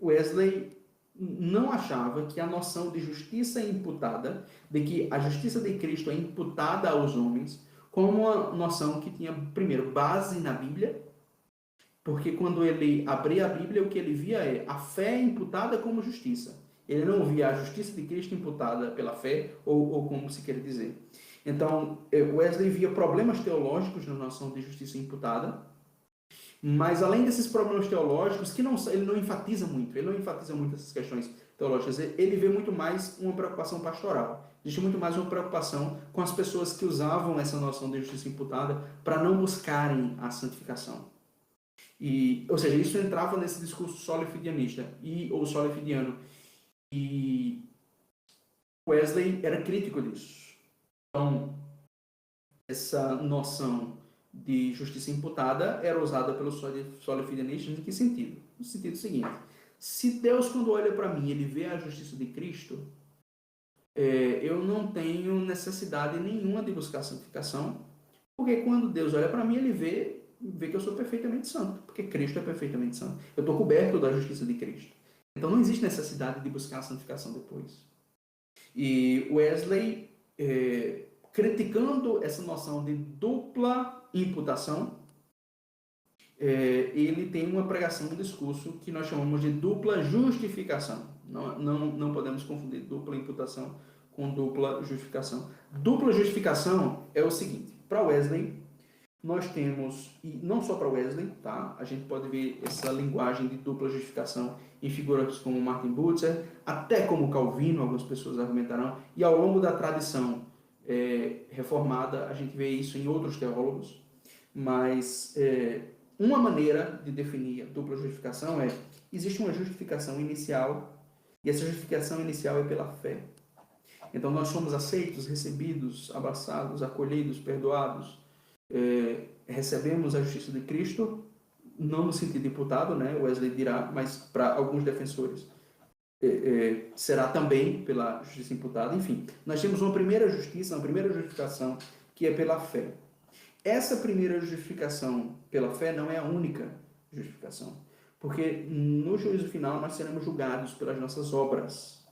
Wesley não achava que a noção de justiça imputada, de que a justiça de Cristo é imputada aos homens, como uma noção que tinha, primeiro, base na Bíblia, porque quando ele abria a Bíblia, o que ele via é a fé imputada como justiça. Ele não via a justiça de Cristo imputada pela fé, ou como se quer dizer. Então, Wesley via problemas teológicos na noção de justiça imputada, mas além desses problemas teológicos, que ele não enfatiza muito essas questões teológicas, ele vê muito mais uma preocupação pastoral. Existe muito mais uma preocupação com as pessoas que usavam essa noção de justiça imputada para não buscarem a santificação. Ou seja, isso entrava nesse discurso solifidianista, ou solifidiano. E Wesley era crítico disso. Então, essa noção de justiça imputada era usada pelos solifidianistas em que sentido? No sentido seguinte: se Deus, quando olha para mim, ele vê a justiça de Cristo, eu não tenho necessidade nenhuma de buscar santificação, porque quando Deus olha para mim, ele vê que eu sou perfeitamente santo, porque Cristo é perfeitamente santo. Eu estou coberto da justiça de Cristo. Então não existe necessidade de buscar a santificação depois. E Wesley, criticando essa noção de dupla imputação, ele tem uma pregação, um discurso que nós chamamos de dupla justificação. Não podemos confundir dupla imputação com dupla justificação. Dupla justificação é o seguinte: para Wesley, nós temos, e não só para Wesley, tá? A gente pode ver essa linguagem de dupla justificação em figuras como Martin Butzer, até como Calvino, algumas pessoas argumentarão, e ao longo da tradição reformada, a gente vê isso em outros teólogos, mas uma maneira de definir a dupla justificação existe uma justificação inicial, e essa justificação inicial é pela fé. Então nós somos aceitos, recebidos, abraçados, acolhidos, perdoados, recebemos a justiça de Cristo, não no sentido imputado, né? Wesley dirá, mas para alguns defensores será também pela justiça imputada. Enfim, nós temos uma primeira justiça, uma primeira justificação, que é pela fé. Essa primeira justificação pela fé não é a única justificação, porque no juízo final nós seremos julgados pelas nossas obras.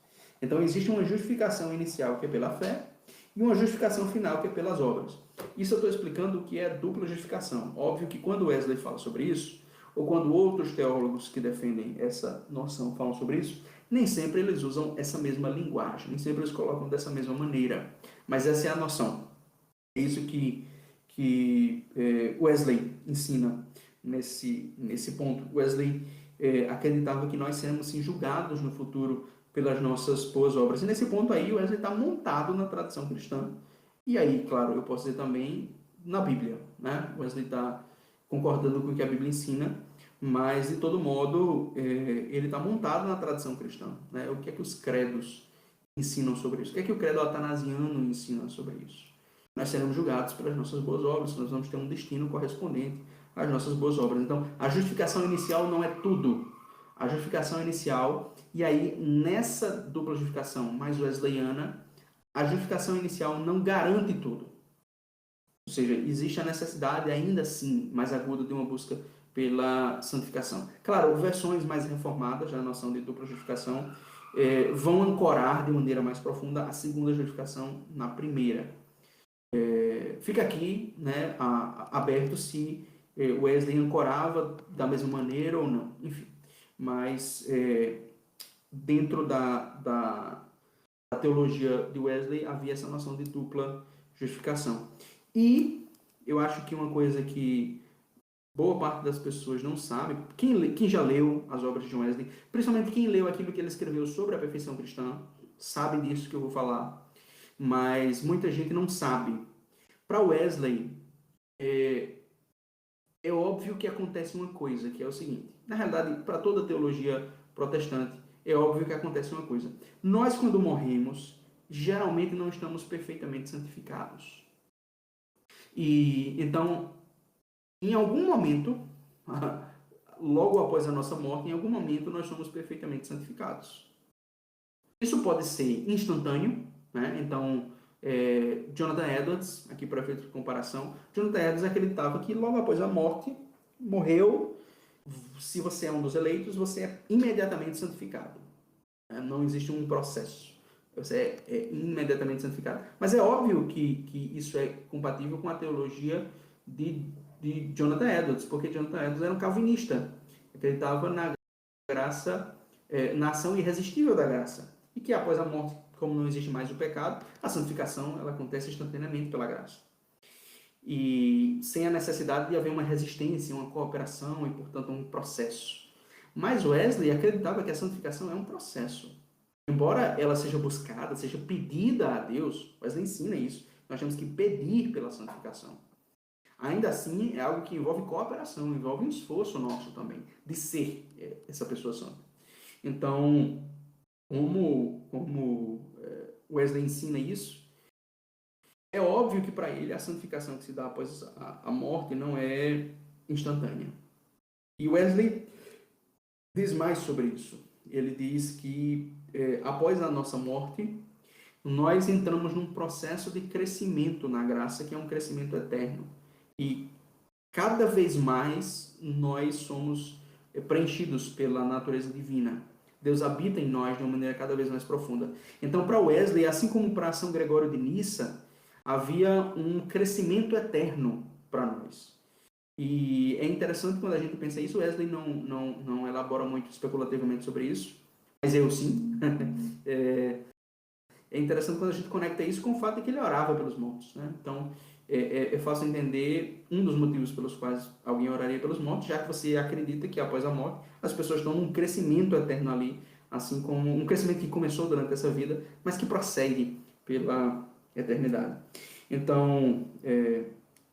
Então existe uma justificação inicial que é pela fé e uma justificação final que é pelas obras. Isso eu estou explicando o que é dupla justificação. Óbvio que quando Wesley fala sobre isso, ou quando outros teólogos que defendem essa noção falam sobre isso, nem sempre eles usam essa mesma linguagem, nem sempre eles colocam dessa mesma maneira. Mas essa é a noção. É isso que Wesley ensina nesse ponto. Wesley acreditava que nós seremos sim, julgados no futuro pelas nossas boas obras. E nesse ponto aí, Wesley está montado na tradição cristã. E aí, claro, eu posso dizer também na Bíblia, né? Wesley está concordando com o que a Bíblia ensina, mas, de todo modo, ele está montado na tradição cristã, né? O que é que os credos ensinam sobre isso? O que é que o credo atanasiano ensina sobre isso? Nós seremos julgados pelas nossas boas obras, nós vamos ter um destino correspondente às nossas boas obras. Então, a justificação inicial não é tudo. A justificação inicial, e aí, nessa dupla justificação mais wesleyana, a justificação inicial não garante tudo. Ou seja, existe a necessidade, ainda assim, mais aguda de uma busca pela santificação. Claro, versões mais reformadas da noção de dupla justificação vão ancorar de maneira mais profunda a segunda justificação na primeira. Fica aqui, né, aberto se Wesley ancorava da mesma maneira ou não. Enfim, mas dentro da teologia de Wesley havia essa noção de dupla justificação. E eu acho que uma coisa que boa parte das pessoas não sabe, quem já leu as obras de John Wesley, principalmente quem leu aquilo que ele escreveu sobre a perfeição cristã, sabe disso que eu vou falar, mas muita gente não sabe. Para Wesley, é óbvio que acontece uma coisa, que é o seguinte, na realidade, para toda a teologia protestante, é óbvio que acontece uma coisa. Nós, quando morremos, geralmente não estamos perfeitamente santificados. E então, em algum momento, logo após a nossa morte, em algum momento nós somos perfeitamente santificados. Isso pode ser instantâneo, né? Então, Jonathan Edwards, aqui para efeito de comparação, Jonathan Edwards acreditava que logo após a morte, morreu, se você é um dos eleitos, você é imediatamente santificado. Não existe um processo. Você é imediatamente santificado. Mas é óbvio que isso é compatível com a teologia de Jonathan Edwards, porque Jonathan Edwards era um calvinista. Acreditava na graça, na ação irresistível da graça. E que após a morte, como não existe mais o pecado, a santificação ela acontece instantaneamente pela graça. E sem a necessidade de haver uma resistência, uma cooperação e, portanto, um processo. Mas Wesley acreditava que a santificação é um processo. Embora ela seja buscada, seja pedida a Deus, Wesley ensina isso, nós temos que pedir pela santificação. Ainda assim, é algo que envolve cooperação, envolve um esforço nosso também, de ser essa pessoa santa. Então, como Wesley ensina isso, é óbvio que para ele a santificação que se dá após a morte não é instantânea. E Wesley diz mais sobre isso. Ele diz que após a nossa morte, nós entramos num processo de crescimento na graça, que é um crescimento eterno. E cada vez mais nós somos preenchidos pela natureza divina. Deus habita em nós de uma maneira cada vez mais profunda. Então, para Wesley, assim como para São Gregório de Nissa, havia um crescimento eterno para nós. E é interessante quando a gente pensa isso. Wesley não elabora muito especulativamente sobre isso, mas eu sim. É interessante quando a gente conecta isso com o fato de que ele orava pelos mortos, né? Então, é fácil entender um dos motivos pelos quais alguém oraria pelos mortos, já que você acredita que após a morte as pessoas estão num crescimento eterno ali, assim como um crescimento que começou durante essa vida, mas que prossegue pela eternidade. Então,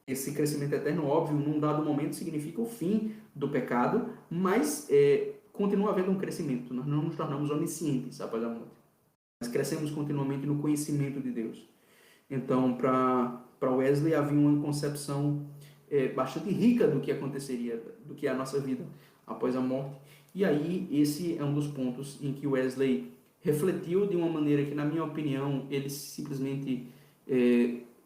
esse crescimento eterno, óbvio, num dado momento significa o fim do pecado, mas continua havendo um crescimento. Nós não nos tornamos oniscientes após a morte. Nós crescemos continuamente no conhecimento de Deus. Então, para Wesley havia uma concepção bastante rica do que aconteceria, do que é a nossa vida após a morte. E aí, esse é um dos pontos em que Wesley refletiu de uma maneira que, na minha opinião, ele simplesmente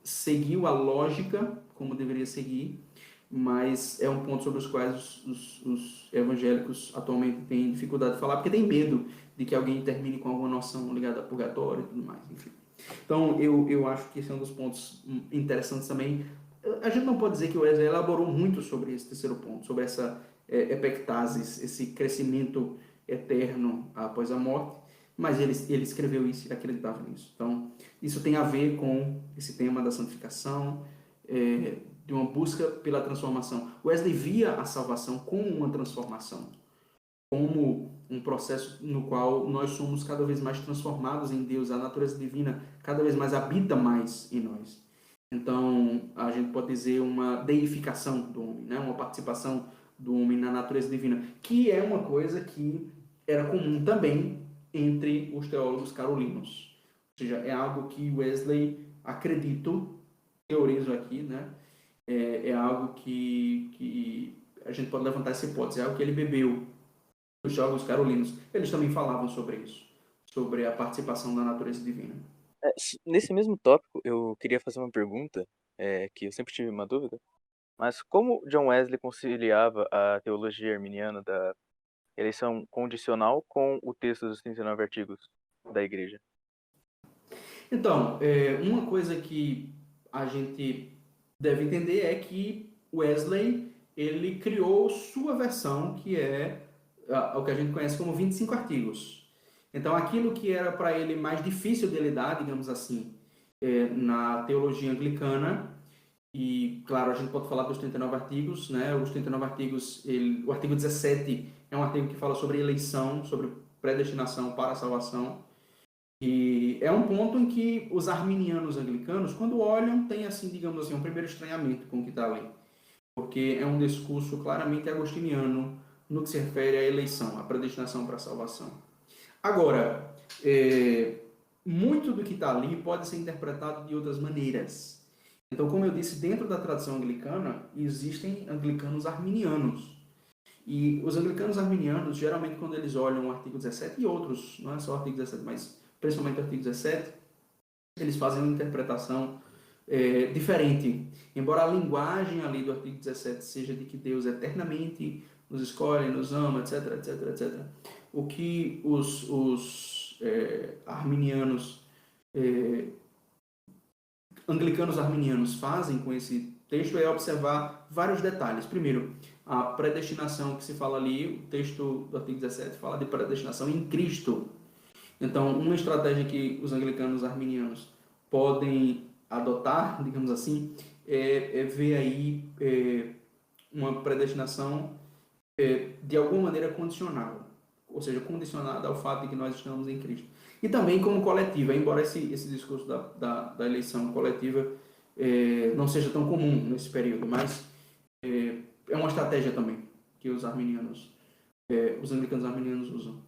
seguiu a lógica como deveria seguir, mas é um ponto sobre os quais os evangélicos atualmente têm dificuldade de falar, porque tem medo de que alguém termine com alguma noção ligada a purgatório e tudo mais, enfim. Então, eu acho que esse é um dos pontos interessantes também. A gente não pode dizer que o Wesley elaborou muito sobre esse terceiro ponto, sobre essa epectasis, esse crescimento eterno após a morte, mas ele escreveu isso e acreditava nisso. Então, isso tem a ver com esse tema da santificação, de uma busca pela transformação. Wesley via a salvação como uma transformação, como um processo no qual nós somos cada vez mais transformados em Deus, a natureza divina cada vez mais habita mais em nós. Então, a gente pode dizer uma deificação do homem, né? Uma participação do homem na natureza divina, que é uma coisa que era comum também entre os teólogos carolinos. Ou seja, é algo que Wesley, acredito, teorizo aqui, né? É algo que a gente pode levantar essa hipótese, é algo que ele bebeu dos teólogos carolinos. Eles também falavam sobre isso, sobre a participação da natureza divina. Nesse mesmo tópico, eu queria fazer uma pergunta, que eu sempre tive uma dúvida, mas como John Wesley conciliava a teologia arminiana da eleição condicional com o texto dos 39 artigos da Igreja? Então, uma coisa que a gente deve entender é que Wesley ele criou sua versão, que é o que a gente conhece como 25 artigos. Então, aquilo que era para ele mais difícil de lidar, digamos assim, na teologia anglicana, e, claro, a gente pode falar dos 39 artigos, né? Os 39 artigos, o artigo 17 é um artigo que fala sobre eleição, sobre predestinação para a salvação. E é um ponto em que os arminianos anglicanos, quando olham, têm, assim, digamos assim, um primeiro estranhamento com o que está ali. Porque é um discurso claramente agostiniano no que se refere à eleição, à predestinação para a salvação. Agora, muito do que está ali pode ser interpretado de outras maneiras. Então, como eu disse, dentro da tradição anglicana, existem anglicanos arminianos. E os anglicanos arminianos, geralmente, quando eles olham o artigo 17 e outros, não é só o artigo 17, mas principalmente o artigo 17, eles fazem uma interpretação diferente. Embora a linguagem ali do artigo 17 seja de que Deus eternamente nos escolhe, nos ama, etc, etc, etc. O que os arminianos, anglicanos arminianos fazem com esse texto é observar vários detalhes. Primeiro, a predestinação que se fala ali, o texto do artigo 17 fala de predestinação em Cristo. Então, uma estratégia que os anglicanos arminianos podem adotar, digamos assim, é ver aí uma predestinação de alguma maneira condicional, ou seja, condicionada ao fato de que nós estamos em Cristo. E também como coletiva, embora esse discurso da eleição coletiva não seja tão comum nesse período, mas é uma estratégia também que os arminianos, os anglicanos arminianos usam.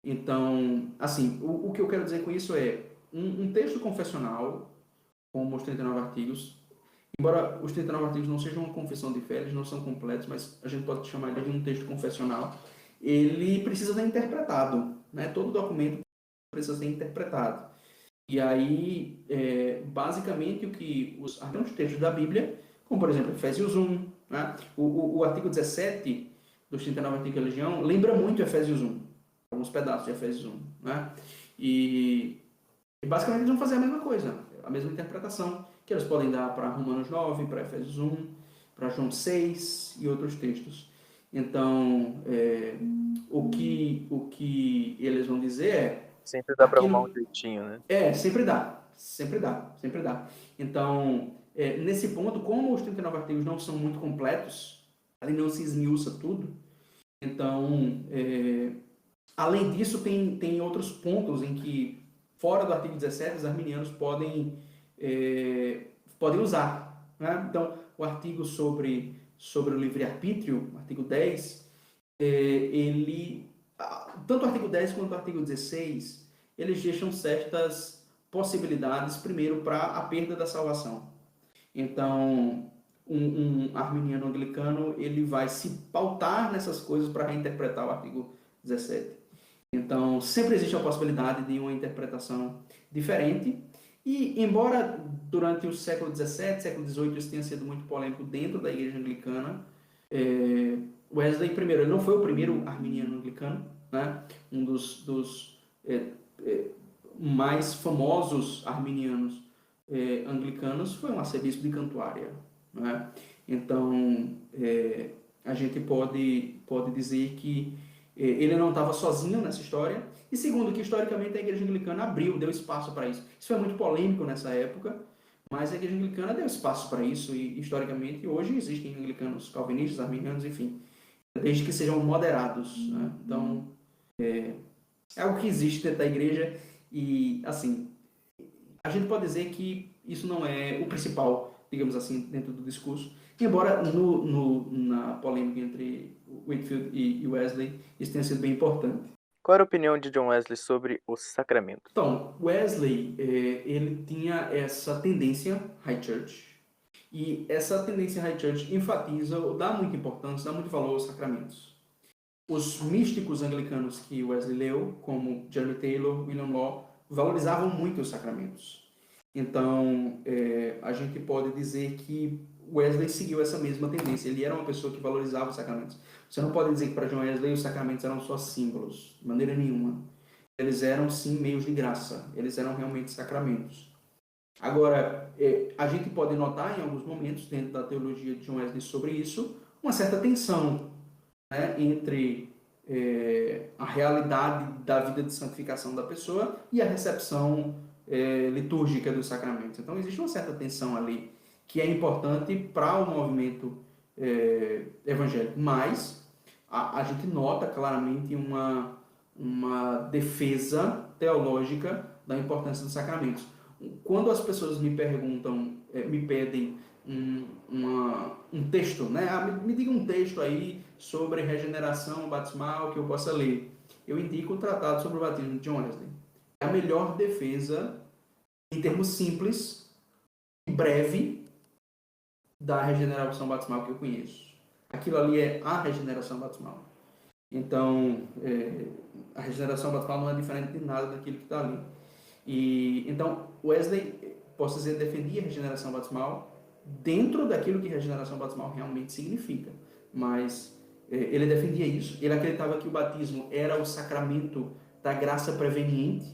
Então, assim, o que eu quero dizer com isso é um texto confessional, como os 39 artigos, embora os 39 artigos não sejam uma confissão de fé, eles não são completos, mas a gente pode chamar ele de um texto confessional, ele precisa ser interpretado, né? Todo documento precisa ser interpretado. E aí, basicamente, o que os textos da Bíblia, como por exemplo Efésios 1, né? O artigo 17 dos 39 artigos da religião, lembra muito Efésios 1, em alguns alguns pedaços de Efésios 1, né? E basicamente eles vão fazer a mesma coisa, a mesma interpretação que eles podem dar para Romanos 9, para Efésios 1, para João 6 e outros textos. Então, o que eles vão dizer é Sempre dá para arrumar um aquilo. jeitinho, né? Sempre dá, sempre dá, sempre dá. Então, nesse ponto, como os 39 artigos não são muito completos, ali não se esmiuça tudo, então, além disso, tem outros pontos em que, fora do artigo 17, os arminianos podem usar, né? Então, o artigo sobre o livre-arbítrio, artigo 10, tanto o artigo 10 quanto o artigo 16, eles deixam certas possibilidades, primeiro, para a perda da salvação. Então, um arminiano anglicano, ele vai se pautar nessas coisas para reinterpretar o artigo 17. Então, sempre existe a possibilidade de uma interpretação diferente. E, embora durante o século XVII, século XVIII, isso tenha sido muito polêmico dentro da igreja anglicana, Wesley, primeiro, ele não foi o primeiro arminiano anglicano, né? Um dos mais famosos arminianos anglicanos foi um arcebispo de Cantuária, né? Então, a gente pode dizer que ele não estava sozinho nessa história, e segundo, que historicamente a igreja anglicana deu espaço para isso. Isso foi muito polêmico nessa época, mas a igreja anglicana deu espaço para isso, e historicamente hoje existem anglicanos calvinistas, arminianos, enfim, desde que sejam moderados, né? Então, é algo que existe dentro da igreja, e assim, a gente pode dizer que isso não é o principal, digamos assim, dentro do discurso, embora na polêmica entre Whitefield e Wesley isso tenha sido bem importante. Qual era a opinião de John Wesley sobre os sacramentos? Então, Wesley, ele tinha essa tendência high church, e essa tendência high church enfatiza, dá muita importância, dá muito valor aos sacramentos. Os místicos anglicanos que Wesley leu, como Jeremy Taylor, William Law, valorizavam muito os sacramentos. Então, a gente pode dizer que Wesley seguiu essa mesma tendência. Ele era uma pessoa que valorizava os sacramentos. Você não pode dizer que para John Wesley os sacramentos eram só símbolos, de maneira nenhuma. Eles eram, sim, meios de graça. Eles eram realmente sacramentos. Agora, a gente pode notar em alguns momentos, dentro da teologia de John Wesley sobre isso, uma certa tensão, né, entre a realidade da vida de santificação da pessoa e a recepção litúrgica dos sacramentos. Então, existe uma certa tensão ali que é importante para o movimento evangélico, mas a gente nota claramente uma defesa teológica da importância dos sacramentos. Quando as pessoas me perguntam, me pedem um texto, né? Me diga um texto aí sobre regeneração batismal que eu possa ler. Eu indico o Tratado sobre o Batismo de John Wesley. É a melhor defesa, em termos simples e breve, da regeneração batismal que eu conheço. Aquilo ali é a regeneração batismal. Então, a regeneração batismal não é diferente de nada daquilo que está ali. Então, Wesley, posso dizer, defendia a regeneração batismal dentro daquilo que regeneração batismal realmente significa. Mas ele defendia isso. Ele acreditava que o batismo era o sacramento da graça preveniente.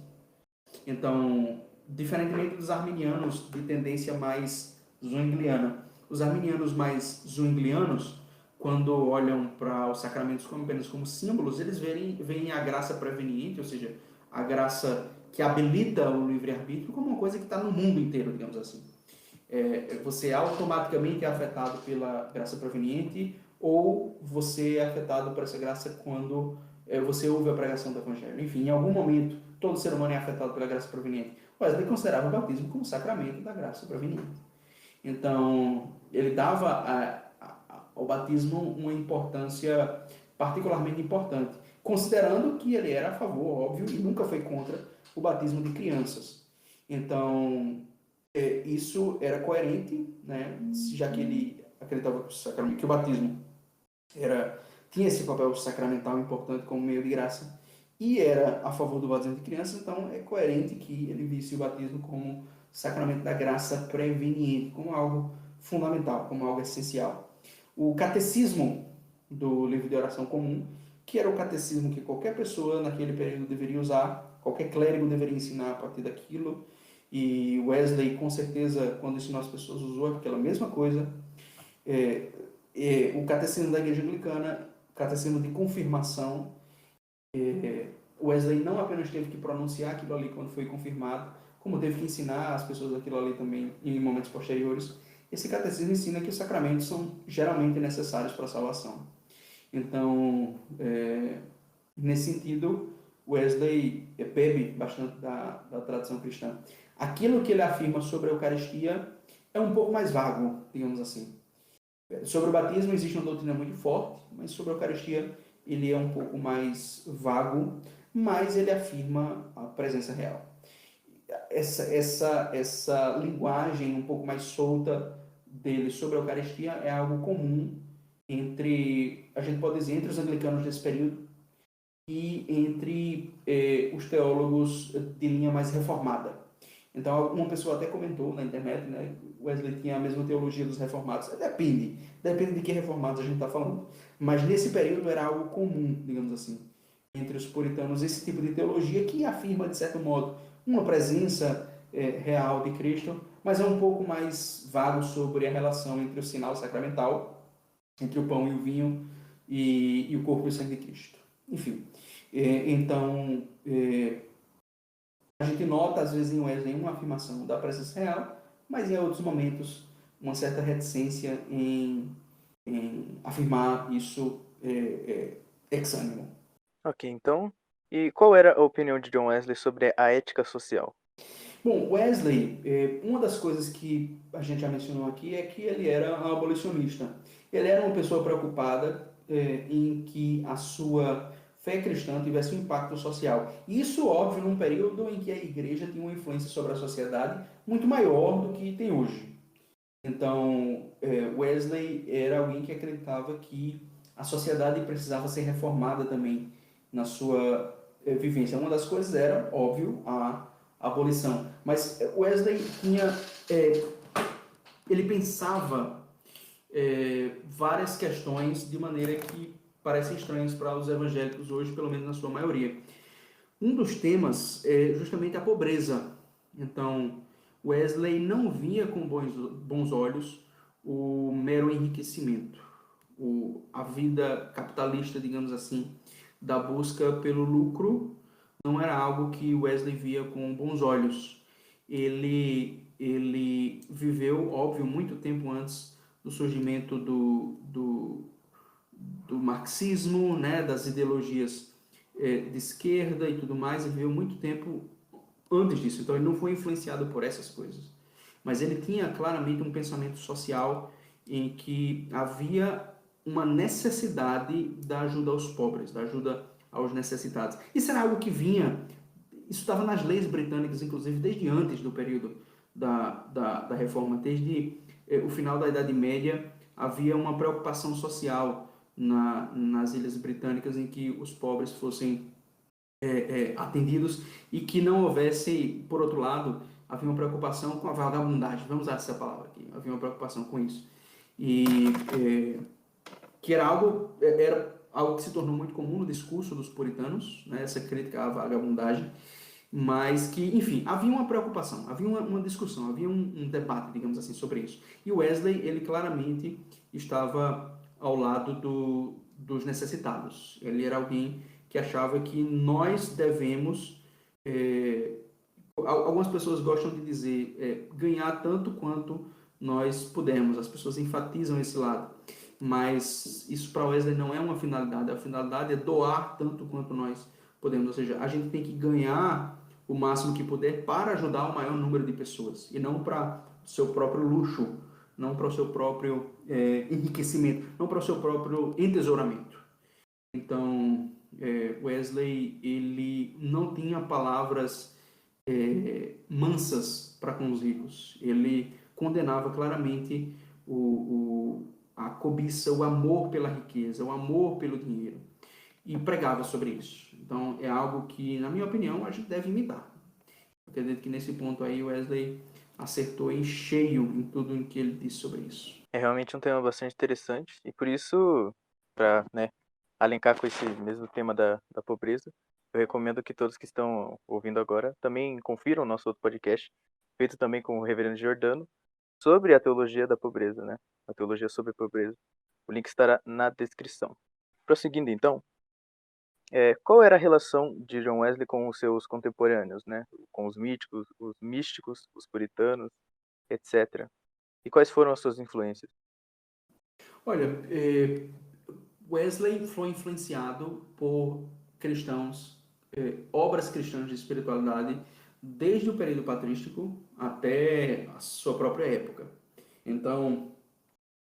Então, diferentemente dos arminianos de tendência mais zwingliana, os arminianos mais zwinglianos, quando olham para os sacramentos apenas como símbolos, eles veem a graça preveniente, ou seja, a graça que habilita o livre-arbítrio, como uma coisa que está no mundo inteiro, digamos assim. Você automaticamente é afetado pela graça proveniente, ou você é afetado por essa graça quando você ouve a pregação do Evangelho. Enfim, em algum momento, todo ser humano é afetado pela graça proveniente. Wesley considerava o batismo como sacramento da graça proveniente. Então, ele dava ao batismo uma importância particularmente importante, considerando que ele era a favor, óbvio, e nunca foi contra o batismo de crianças. Então, isso era coerente, né? Já que ele acreditava que o batismo tinha esse papel sacramental importante como meio de graça e era a favor do batismo de crianças, então é coerente que ele visse o batismo como sacramento da graça preveniente, como algo fundamental, como algo essencial. O catecismo do livro de oração comum, que era o catecismo que qualquer pessoa naquele período deveria usar, qualquer clérigo deveria ensinar a partir daquilo, e Wesley, com certeza, quando ensinou as pessoas, usou aquela mesma coisa. O catecismo da Igreja Anglicana, catecismo de confirmação, Wesley não apenas teve que pronunciar aquilo ali quando foi confirmado, como teve que ensinar as pessoas aquilo ali também em momentos posteriores. Esse catecismo ensina que os sacramentos são geralmente necessários para a salvação. Então, nesse sentido, Wesley bebe bastante da tradição cristã. Aquilo que ele afirma sobre a Eucaristia é um pouco mais vago, digamos assim. Sobre o batismo existe uma doutrina muito forte, mas sobre a Eucaristia ele é um pouco mais vago, mas ele afirma a presença real. Essa linguagem um pouco mais solta dele sobre a Eucaristia é algo comum entre, a gente pode dizer, entre os anglicanos desse período e entre os teólogos de linha mais reformada. Então, uma pessoa até comentou na internet, né? Wesley tinha a mesma teologia dos reformados. Depende de que reformados a gente está falando. Mas nesse período era algo comum, digamos assim, entre os puritanos, esse tipo de teologia que afirma, de certo modo, uma presença real de Cristo, mas é um pouco mais vago sobre a relação entre o sinal sacramental, entre o pão e o vinho, e o corpo e o sangue de Cristo. Enfim, então, a gente nota, às vezes, em Wesley uma afirmação da presença real, mas em outros momentos uma certa reticência em afirmar isso ex ânimo. Ok, então. E qual era a opinião de John Wesley sobre a ética social? Bom, Wesley, uma das coisas que a gente já mencionou aqui é que ele era um abolicionista. Ele era uma pessoa preocupada em que a sua fé cristã tivesse um impacto social. Isso, óbvio, num período em que a igreja tinha uma influência sobre a sociedade muito maior do que tem hoje. Então, Wesley era alguém que acreditava que a sociedade precisava ser reformada também na sua vivência. Uma das coisas era, óbvio, a abolição. Mas Wesley tinha, ele pensava várias questões de maneira que parecem estranhas para os evangélicos hoje, pelo menos na sua maioria. Um dos temas é justamente a pobreza. Então, Wesley não via com bons olhos o mero enriquecimento, a vida capitalista, digamos assim, da busca pelo lucro, não era algo que Wesley via com bons olhos. Ele viveu, óbvio, muito tempo antes do surgimento do marxismo, né, das ideologias de esquerda e tudo mais, e viveu muito tempo antes disso. Então ele não foi influenciado por essas coisas. Mas ele tinha claramente um pensamento social em que havia uma necessidade da ajuda aos pobres, da ajuda aos necessitados. Isso era algo que vinha, isso estava nas leis britânicas, inclusive, desde antes do período da reforma, desde o final da Idade Média, havia uma preocupação social nas Ilhas Britânicas em que os pobres fossem atendidos e que não houvesse, por outro lado, havia uma preocupação com a vagabundagem, vamos usar essa palavra aqui, havia uma preocupação com isso. E que era algo que se tornou muito comum no discurso dos puritanos, né, essa crítica à vagabundagem, mas que, enfim, havia uma preocupação, havia uma discussão, havia um debate, digamos assim, sobre isso. E Wesley, ele claramente estava ao lado dos necessitados. Ele era alguém que achava que nós devemos, algumas pessoas gostam de dizer, ganhar tanto quanto nós pudermos. As pessoas enfatizam esse lado. Mas isso para Wesley não é uma finalidade. A finalidade é doar tanto quanto nós podemos. Ou seja, a gente tem que ganhar o máximo que puder para ajudar o maior número de pessoas. E não para o seu próprio luxo, não para o seu próprio enriquecimento, não para o seu próprio entesouramento. Então, Wesley, ele não tinha palavras mansas para com os ricos. Ele condenava claramente a cobiça, o amor pela riqueza, o amor pelo dinheiro. E pregava sobre isso. Então, é algo que, na minha opinião, a gente deve imitar. Eu acredito que nesse ponto aí, Wesley acertou em cheio em tudo o que ele disse sobre isso. É realmente um tema bastante interessante e por isso, para, né, alinhar com esse mesmo tema da pobreza, eu recomendo que todos que estão ouvindo agora também confiram o nosso outro podcast, feito também com o Reverendo Giordano, sobre a teologia da pobreza, né? A teologia sobre a pobreza. O link estará na descrição. Prosseguindo então, qual era a relação de John Wesley com os seus contemporâneos, né? Com os místicos, os puritanos, etc. E quais foram as suas influências? Olha, Wesley foi influenciado por cristãos, obras cristãs de espiritualidade, desde o período patrístico até a sua própria época. Então,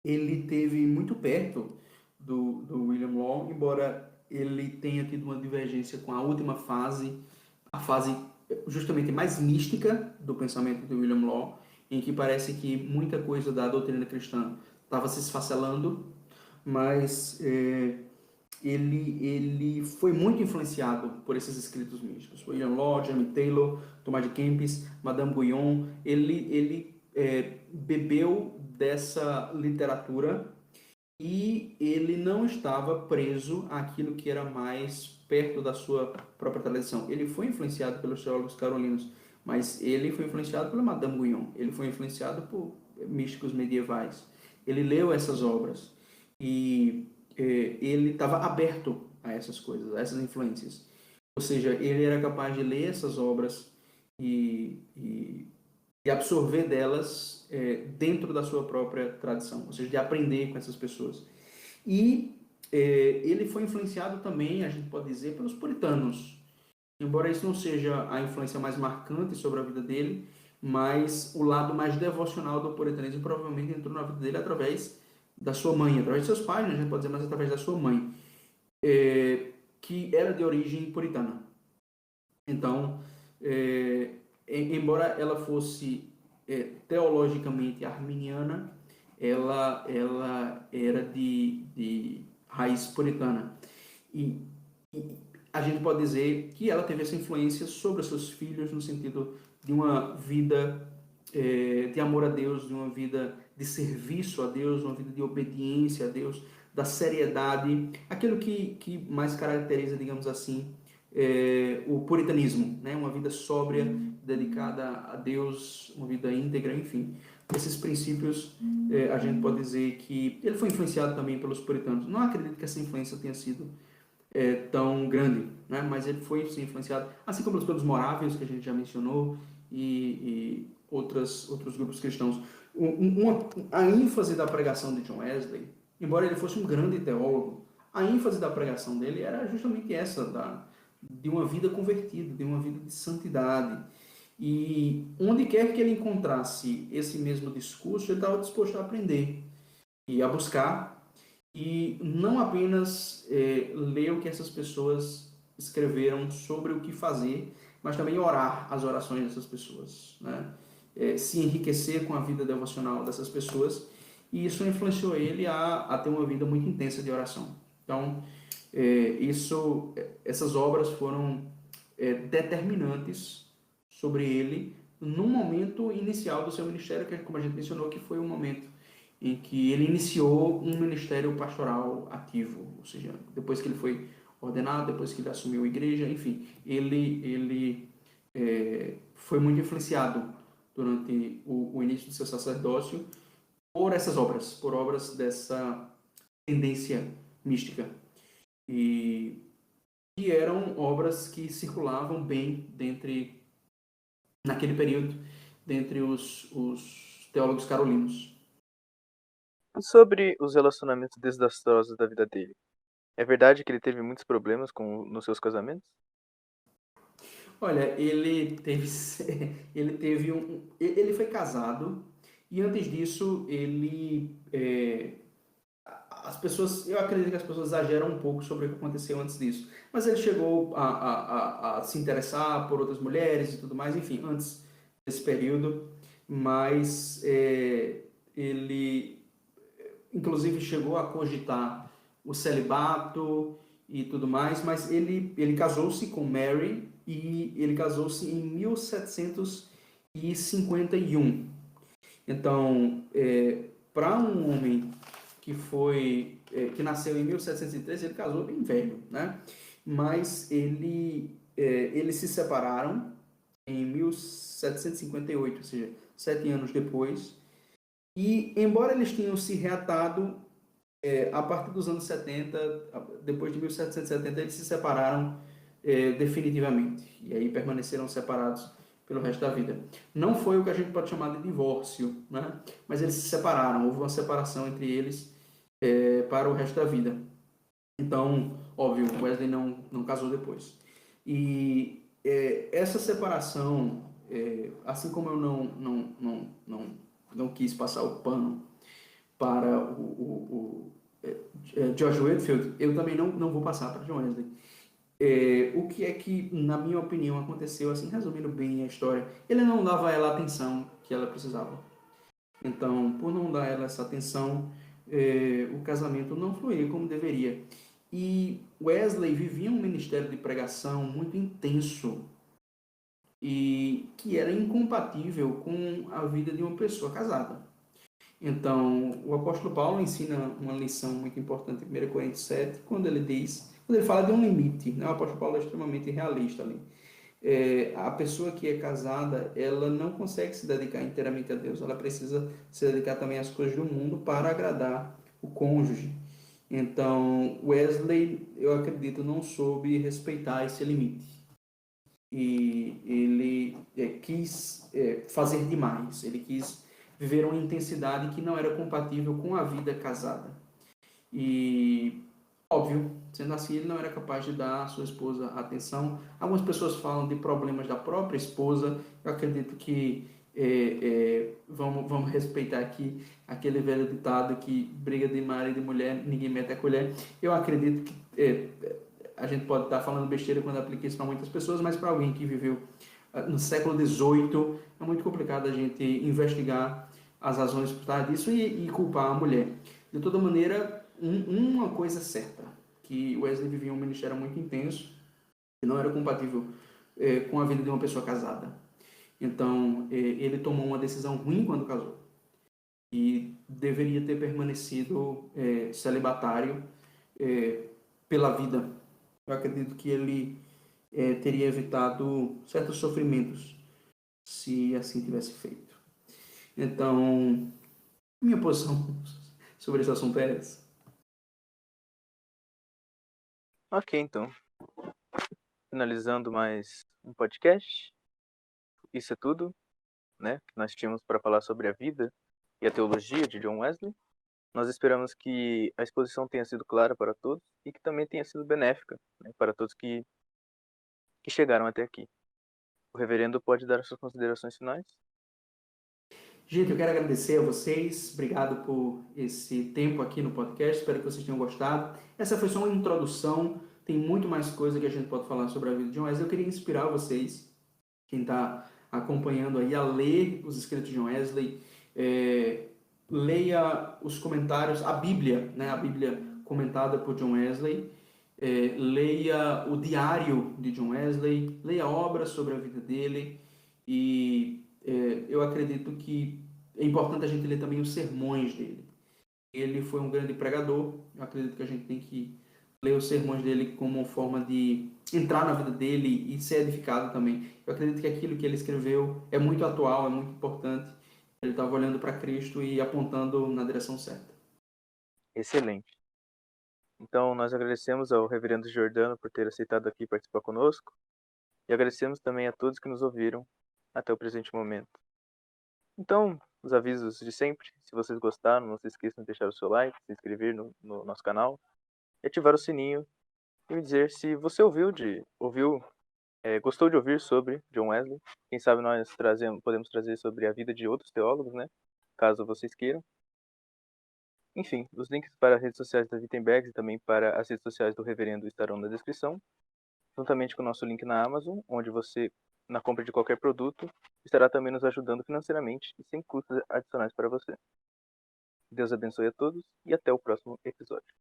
ele teve muito perto do William Law, embora ele tenha tido uma divergência com a última fase, a fase justamente mais mística do pensamento de William Law, em que parece que muita coisa da doutrina cristã estava se esfacelando, mas ele foi muito influenciado por esses escritos místicos. William Law, Jeremy Taylor, Tomás de Kempis, Madame Guyon. Ele bebeu dessa literatura e ele não estava preso àquilo que era mais perto da sua própria tradição. Ele foi influenciado pelos teólogos carolinos, mas ele foi influenciado pela Madame Guyon. Ele foi influenciado por místicos medievais. Ele leu essas obras e ele estava aberto a essas coisas, a essas influências. Ou seja, ele era capaz de ler essas obras e absorver delas dentro da sua própria tradição, ou seja, de aprender com essas pessoas. E ele foi influenciado também, a gente pode dizer, pelos puritanos. Embora isso não seja a influência mais marcante sobre a vida dele, mas o lado mais devocional do puritanismo provavelmente entrou na vida dele através da sua mãe, através de seus pais, né? A gente pode dizer, mas através da sua mãe, que era de origem puritana. Então, embora ela fosse teologicamente arminiana, ela era de raiz puritana. E a gente pode dizer que ela teve essa influência sobre os seus filhos no sentido de uma vida de amor a Deus, de uma vida de serviço a Deus, uma vida de obediência a Deus, da seriedade, aquilo que mais caracteriza, digamos assim, o puritanismo, né? Uma vida sóbria, dedicada a Deus, uma vida íntegra, enfim. Esses princípios, a gente pode dizer que ele foi influenciado também pelos puritanos. Não acredito que essa influência tenha sido tão grande, né? Mas ele foi sim, influenciado, assim como pelos morávios, que a gente já mencionou, e outros grupos cristãos. A ênfase da pregação de John Wesley, embora ele fosse um grande teólogo, a ênfase da pregação dele era justamente essa, de uma vida convertida, de uma vida de santidade. E onde quer que ele encontrasse esse mesmo discurso, ele estava disposto a aprender e a buscar, e não apenas ler o que essas pessoas escreveram sobre o que fazer, mas também orar as orações dessas pessoas, né? Se enriquecer com a vida devocional dessas pessoas, e isso influenciou ele a ter uma vida muito intensa de oração. Então, essas obras foram determinantes sobre ele no momento inicial do seu ministério, que, como a gente mencionou, que foi um momento em que ele iniciou um ministério pastoral ativo, ou seja, depois que ele foi ordenado, depois que ele assumiu a igreja, enfim, ele foi muito influenciado durante o início do seu sacerdócio por essas obras, por obras dessa tendência mística, e que eram obras que circulavam bem naquele período, dentre os teólogos carolinos. E sobre os relacionamentos desastrosos da vida dele? É verdade que ele teve muitos problemas nos seus casamentos? Olha, ele foi casado e antes disso as pessoas, eu acredito que as pessoas exageram um pouco sobre o que aconteceu antes disso, mas ele chegou a se interessar por outras mulheres e tudo mais, enfim, antes desse período, mas ele inclusive chegou a cogitar o celibato e tudo mais, mas ele casou-se com Mary e ele casou-se em 1751. Então, para um homem que nasceu em 1713, ele casou bem velho, né? Mas eles se separaram em 1758, ou seja, 7 anos depois. E, embora eles tenham se reatado, a partir dos anos 70, depois de 1770, eles se separaram definitivamente. E aí permaneceram separados pelo resto da vida. Não foi o que a gente pode chamar de divórcio, né? Mas eles se separaram, houve uma separação entre eles para o resto da vida. Então, óbvio, Wesley não casou depois. E essa separação, assim como eu não quis passar o pano para George Whitefield, eu também não vou passar para John Wesley. O que é que, na minha opinião, aconteceu, assim, resumindo bem a história, ele não dava a ela a atenção que ela precisava. Então, por não dar a ela essa atenção, o casamento não fluía como deveria. E Wesley vivia um ministério de pregação muito intenso e que era incompatível com a vida de uma pessoa casada. Então, o apóstolo Paulo ensina uma lição muito importante em 1 Coríntios 7, quando ele fala de um limite, né? O apóstolo Paulo é extremamente realista ali. A pessoa que é casada, ela não consegue se dedicar inteiramente a Deus, ela precisa se dedicar também às coisas do mundo para agradar o cônjuge. Então, Wesley, eu acredito, não soube respeitar esse limite. E ele quis fazer demais, ele quis viver uma intensidade que não era compatível com a vida casada. E, óbvio, sendo assim, ele não era capaz de dar à sua esposa atenção. Algumas pessoas falam de problemas da própria esposa. Eu acredito que vamos respeitar aqui aquele velho ditado que briga de marido e de mulher, ninguém mete a colher. Eu acredito que a gente pode estar falando besteira quando aplica isso para muitas pessoas, mas para alguém que viveu no século XVIII, é muito complicado a gente investigar as razões por trás disso e culpar a mulher. De toda maneira, uma coisa é certa, que Wesley vivia um ministério muito intenso, que não era compatível com a vida de uma pessoa casada. Então, ele tomou uma decisão ruim quando casou e deveria ter permanecido celibatário pela vida. Eu acredito que ele teria evitado certos sofrimentos se assim tivesse feito. Então, minha posição sobre esse assunto é essa. Ok, então. Finalizando mais um podcast. Isso é tudo, né? Que nós tínhamos para falar sobre a vida e a teologia de John Wesley. Nós esperamos que a exposição tenha sido clara para todos e que também tenha sido benéfica, né, para todos que chegaram até aqui. O reverendo pode dar as suas considerações finais. Gente, eu quero agradecer a vocês. Obrigado por esse tempo aqui no podcast. Espero que vocês tenham gostado. Essa foi só uma introdução. Tem muito mais coisa que a gente pode falar sobre a vida de John Wesley. Eu queria inspirar vocês, quem está acompanhando aí, a ler os escritos de John Wesley. Leia os comentários, a Bíblia, né? A Bíblia comentada por John Wesley. Leia o diário de John Wesley. Leia obras sobre a vida dele. E eu acredito que é importante a gente ler também os sermões dele. Ele foi um grande pregador. Eu acredito que a gente tem que ler os sermões dele como uma forma de entrar na vida dele e ser edificado também. Eu acredito que aquilo que ele escreveu é muito atual, é muito importante. Ele estava olhando para Cristo e apontando na direção certa. Excelente. Então, nós agradecemos ao reverendo Jordano por ter aceitado aqui participar conosco e agradecemos também a todos que nos ouviram até o presente momento. Então, os avisos de sempre. Se vocês gostaram, não se esqueçam de deixar o seu like, se inscrever no nosso canal e ativar o sininho e me dizer se você gostou de ouvir sobre John Wesley. Quem sabe nós podemos trazer sobre a vida de outros teólogos, né? Caso vocês queiram. Enfim, os links para as redes sociais da Wittenbergs e também para as redes sociais do reverendo estarão na descrição, juntamente com o nosso link na Amazon, onde você, na compra de qualquer produto, estará também nos ajudando financeiramente e sem custos adicionais para você. Deus abençoe a todos e até o próximo episódio.